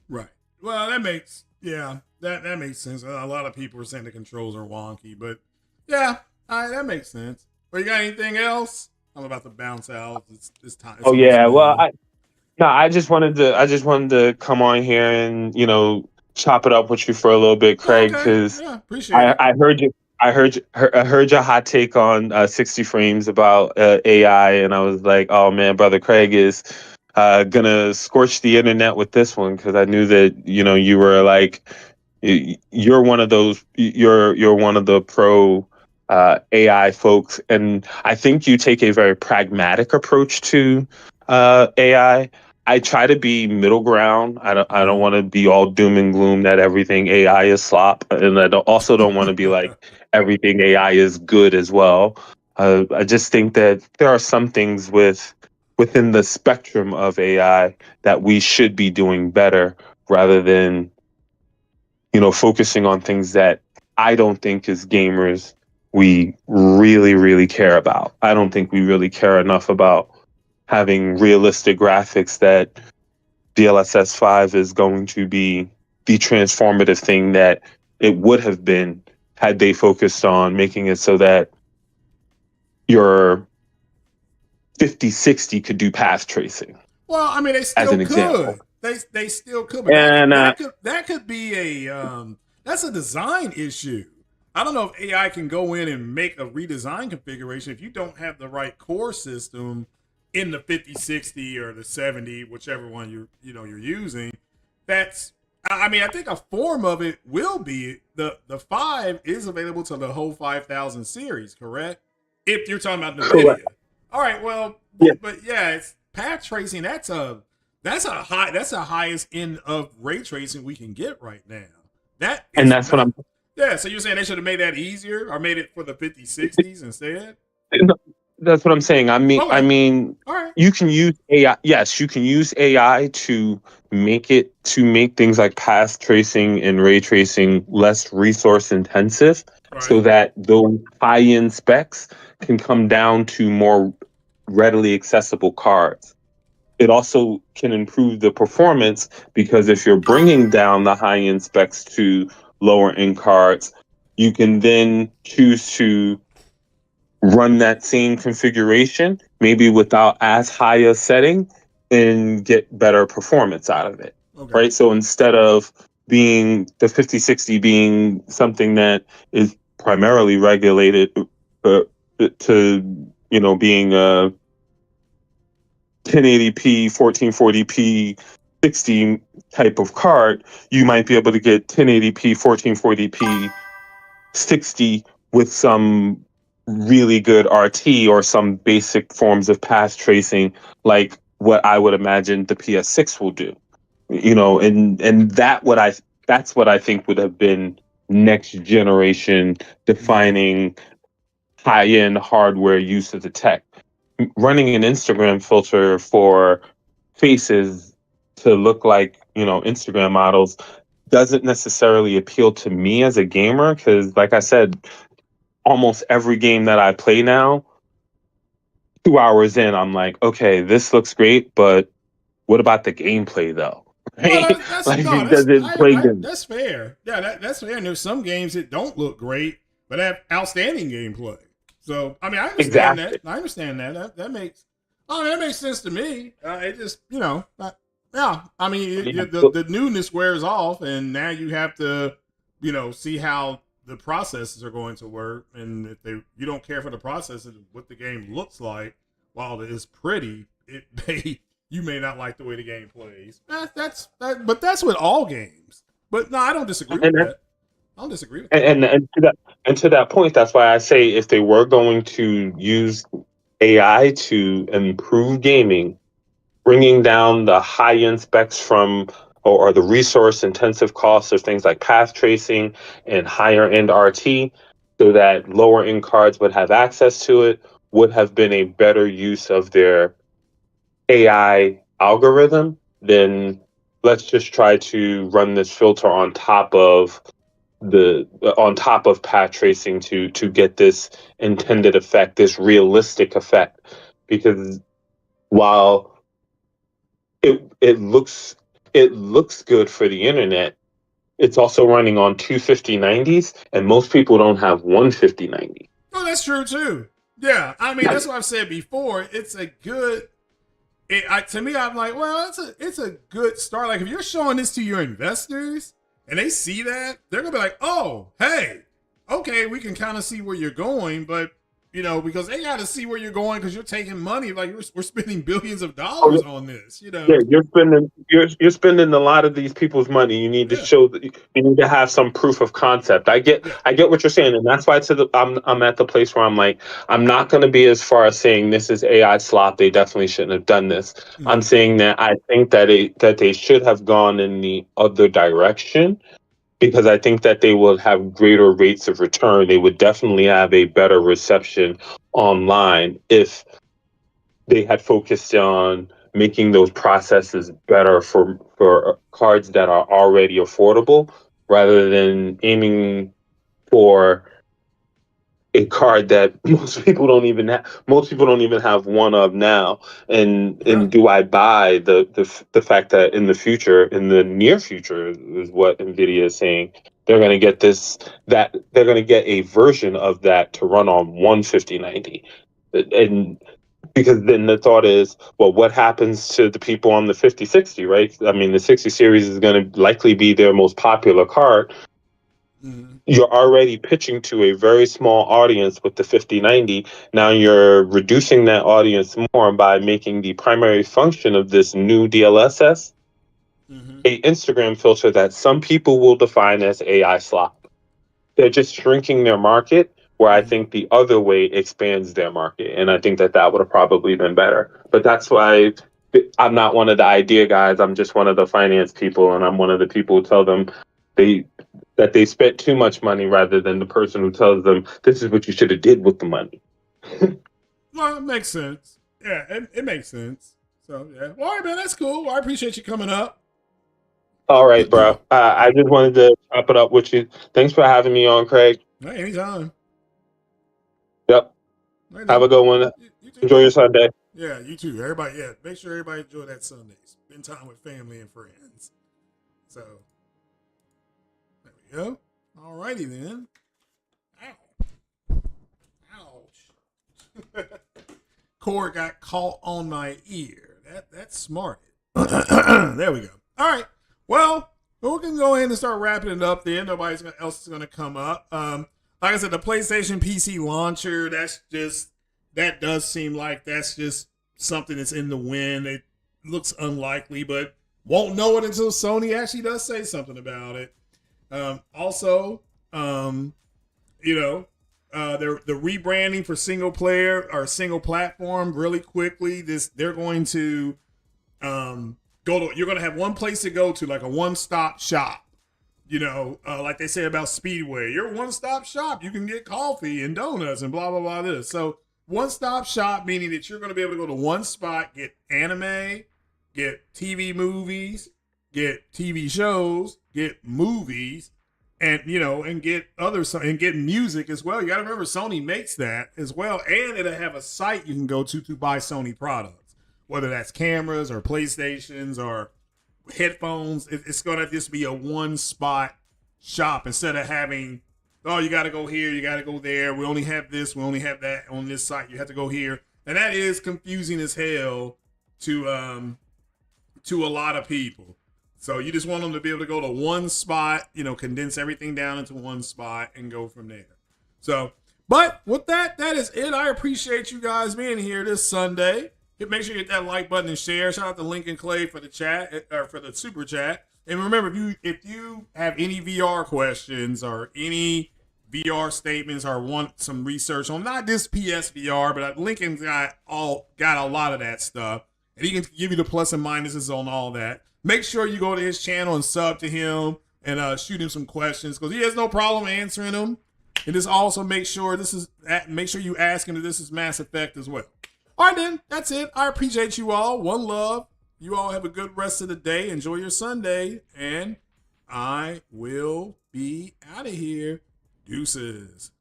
[SPEAKER 1] Right. Well, that makes that makes sense. A lot of people are saying the controls are wonky, but yeah, that makes sense. Well, you got anything else? I'm about to bounce out. It's time. It's
[SPEAKER 3] Oh
[SPEAKER 1] almost
[SPEAKER 3] yeah, well,
[SPEAKER 1] noon.
[SPEAKER 3] I just wanted to come on here and chop it up with you for a little bit,
[SPEAKER 1] Oh,
[SPEAKER 3] Craig,
[SPEAKER 1] okay.
[SPEAKER 3] because
[SPEAKER 1] Yeah, appreciate it.
[SPEAKER 3] I heard you. I heard your hot take on 60 frames about AI, and I was like, "Oh man, brother Craig is gonna scorch the internet with this one," because I knew that you were like, you're one of those. You're one of the pro AI folks, and I think you take a very pragmatic approach to AI. I try to be middle ground. I don't want to be all doom and gloom that everything AI is slop, and also don't want to be like everything AI is good as well. I just think that there are some things within the spectrum of AI that we should be doing better rather than focusing on things that I don't think as gamers we really, really care about. I don't think we really care enough about having realistic graphics that DLSS 5 is going to be the transformative thing that it would have been had they focused on making it so that your 5060 could do path tracing.
[SPEAKER 1] Well, I mean, they
[SPEAKER 3] As
[SPEAKER 1] still
[SPEAKER 3] an example.
[SPEAKER 1] could. They still could, but
[SPEAKER 3] And
[SPEAKER 1] that could be a that's a design issue. I don't know if AI can go in and make a redesign configuration if you don't have the right core system in the 5060 or the 70, whichever one you're using. That's I mean, I think a form of it will be the 5 is available to the whole 5000 series, correct? If you're talking about
[SPEAKER 3] correct.
[SPEAKER 1] NVIDIA. All right, well,
[SPEAKER 3] Yeah.
[SPEAKER 1] but yeah, it's path tracing. That's the highest end of ray tracing we can get right now. That
[SPEAKER 3] And
[SPEAKER 1] is
[SPEAKER 3] that's what I'm
[SPEAKER 1] yeah. So you're saying they should have made that easier or made it for the 5060s instead?
[SPEAKER 3] That's what I'm saying. I
[SPEAKER 1] Okay,
[SPEAKER 3] mean,
[SPEAKER 1] all right.
[SPEAKER 3] you can use AI. Yes, you can use AI to make things like path tracing and ray tracing less resource intensive,
[SPEAKER 1] Right.
[SPEAKER 3] so that those high end specs can come down to more readily accessible cards. It also can improve the performance because if you're bringing down the high end specs to lower end cards, you can then choose to run that same configuration, maybe without as high a setting, and get better performance out of it.
[SPEAKER 1] Okay.
[SPEAKER 3] Right. So instead of being the 5060 being something that is primarily regulated to being a 1080p 1440p 60 type of card, you might be able to get 1080p 1440p 60 with some really good RT or some basic forms of path tracing, like what I would imagine the PS6 will do. And that's what I think would have been next generation
[SPEAKER 1] Yeah.
[SPEAKER 3] defining high end hardware use of the tech. Running an Instagram filter for faces to look like Instagram models doesn't necessarily appeal to me as a gamer because, like I said, almost every game that I play now, 2 hours in, I'm like, okay, this looks great, but what about the gameplay though?
[SPEAKER 1] Well,
[SPEAKER 3] Right?
[SPEAKER 1] that's
[SPEAKER 3] Like,
[SPEAKER 1] no,
[SPEAKER 3] does it play good?
[SPEAKER 1] that's fair. Yeah, that's fair. And there's some games that don't look great, but have outstanding gameplay. So, I mean, I understand that.
[SPEAKER 3] Exactly.
[SPEAKER 1] I understand that. That makes sense to me. It just, yeah. I mean,
[SPEAKER 3] Yeah.
[SPEAKER 1] the newness wears off, and now you have to, see how the processes are going to work. And if you don't care for the processes, what the game looks like, while it is pretty, it may you may not like the way the game plays. But that's with all games. But no, I don't disagree with
[SPEAKER 3] And
[SPEAKER 1] that. I don't disagree with that.
[SPEAKER 3] and to that point, that's why I say if they were going to use AI to improve gaming, bringing down the high end specs from or the resource intensive costs of things like path tracing and higher end RT so that lower end cards would have access to it would have been a better use of their AI algorithm than let's just try to run this filter on top of the on top of path tracing to get this intended effect, this realistic effect. Because while it looks good for the internet, it's also running on two 5090s, and most people don't have one 5090.
[SPEAKER 1] Oh, that's true too. Yeah, I mean that's what I've said before. It's a good. To me, I'm like, well, it's a good start. Like if you're showing this to your investors and they see that, they're gonna be like, oh, hey, okay, we can kind of see where you're going, but you know, because they got to see where you're going because you're taking money. Like we're spending billions of dollars on this. You know,
[SPEAKER 3] Yeah, you're spending a lot of these people's money. You need to
[SPEAKER 1] yeah,
[SPEAKER 3] show that you need to have some proof of concept. I get
[SPEAKER 1] yeah,
[SPEAKER 3] what you're saying, and that's why I'm at the place where I'm like, I'm not going to be as far as saying this is AI slop. They definitely shouldn't have done this. I'm saying that I think that they should have gone in the other direction, because I think that they will have greater rates of return. They would definitely have a better reception online if they had focused on making those processes better for cards that are already affordable, rather than aiming for a card that most people don't even have one of now.
[SPEAKER 1] yeah.
[SPEAKER 3] And do I buy the fact that in the future, in the near future, is what Nvidia is saying, they're going to get they're going to get a version of that to run on one 5090. And because then the thought is, well, what happens to the people on the 5060, right? I mean, the 60 series is going to likely be their most popular card. You're already pitching to a very small audience with the 5090. Now you're reducing that audience more by making the primary function of this new DLSS a Instagram filter that some people will define as AI slop. They're just shrinking their market, where I think the other way expands their market. And I think that would have probably been better. But that's why I'm not one of the idea guys. I'm just one of the finance people, and I'm one of the people who tell them they spent too much money, rather than the person who tells them this is what you should have did with the money.
[SPEAKER 1] Well, it makes sense. Yeah, it makes sense. So yeah, well, all right, man, that's cool. Well, I appreciate you coming up.
[SPEAKER 3] All right, bro. I just wanted to wrap it up with you. Thanks for having me on, Craig.
[SPEAKER 1] Hey, anytime.
[SPEAKER 3] Yep.
[SPEAKER 1] Right,
[SPEAKER 3] Have a good one.
[SPEAKER 1] you too,
[SPEAKER 3] Enjoy
[SPEAKER 1] man.
[SPEAKER 3] your Sunday.
[SPEAKER 1] Yeah, you too. Everybody, yeah, make sure everybody enjoy that Sunday. Spend time with family and friends. So there we go. All righty then. Ow. Ouch. Cord got caught on my ear. That's smart. There we go. All right. Well, we can go ahead and start wrapping it up then. Nobody else is going to come up. Like I said, the PlayStation PC launcher, that does seem like that's just something that's in the wind. It looks unlikely, but won't know it until Sony actually does say something about it. Also, the rebranding for single player or single platform really quickly. They're going to you're going to have one place to go to, like a one-stop shop. Like they say about Speedway, you're a one-stop shop. You can get coffee and donuts and blah, blah, blah, this. So one-stop shop, meaning that you're going to be able to go to one spot, get anime, get TV movies, get TV shows, get movies, and, and get and get music as well. You got to remember Sony makes that as well. And it'll have a site you can go to buy Sony products, whether that's cameras or PlayStations or headphones. It's going to just be a one spot shop instead of having, oh, you got to go here, you got to go there. We only have this, we only have that on this site. You have to go here. And that is confusing as hell to a lot of people. So you just want them to be able to go to one spot, condense everything down into one spot and go from there. So, but with that is it. I appreciate you guys being here this Sunday. Make sure you hit that like button and share. Shout out to Lincoln Clay for the chat, or for the super chat. And remember, if you have any VR questions or any VR statements or want some research on not just PSVR, but Lincoln's got a lot of that stuff, and he can give you the plus and minuses on all that. Make sure you go to his channel and sub to him and shoot him some questions, because he has no problem answering them. And just also make sure you ask him if this is Mass Effect as well. All right, then. That's it. I appreciate you all. One love. You all have a good rest of the day. Enjoy your Sunday. And I will be out of here. Deuces.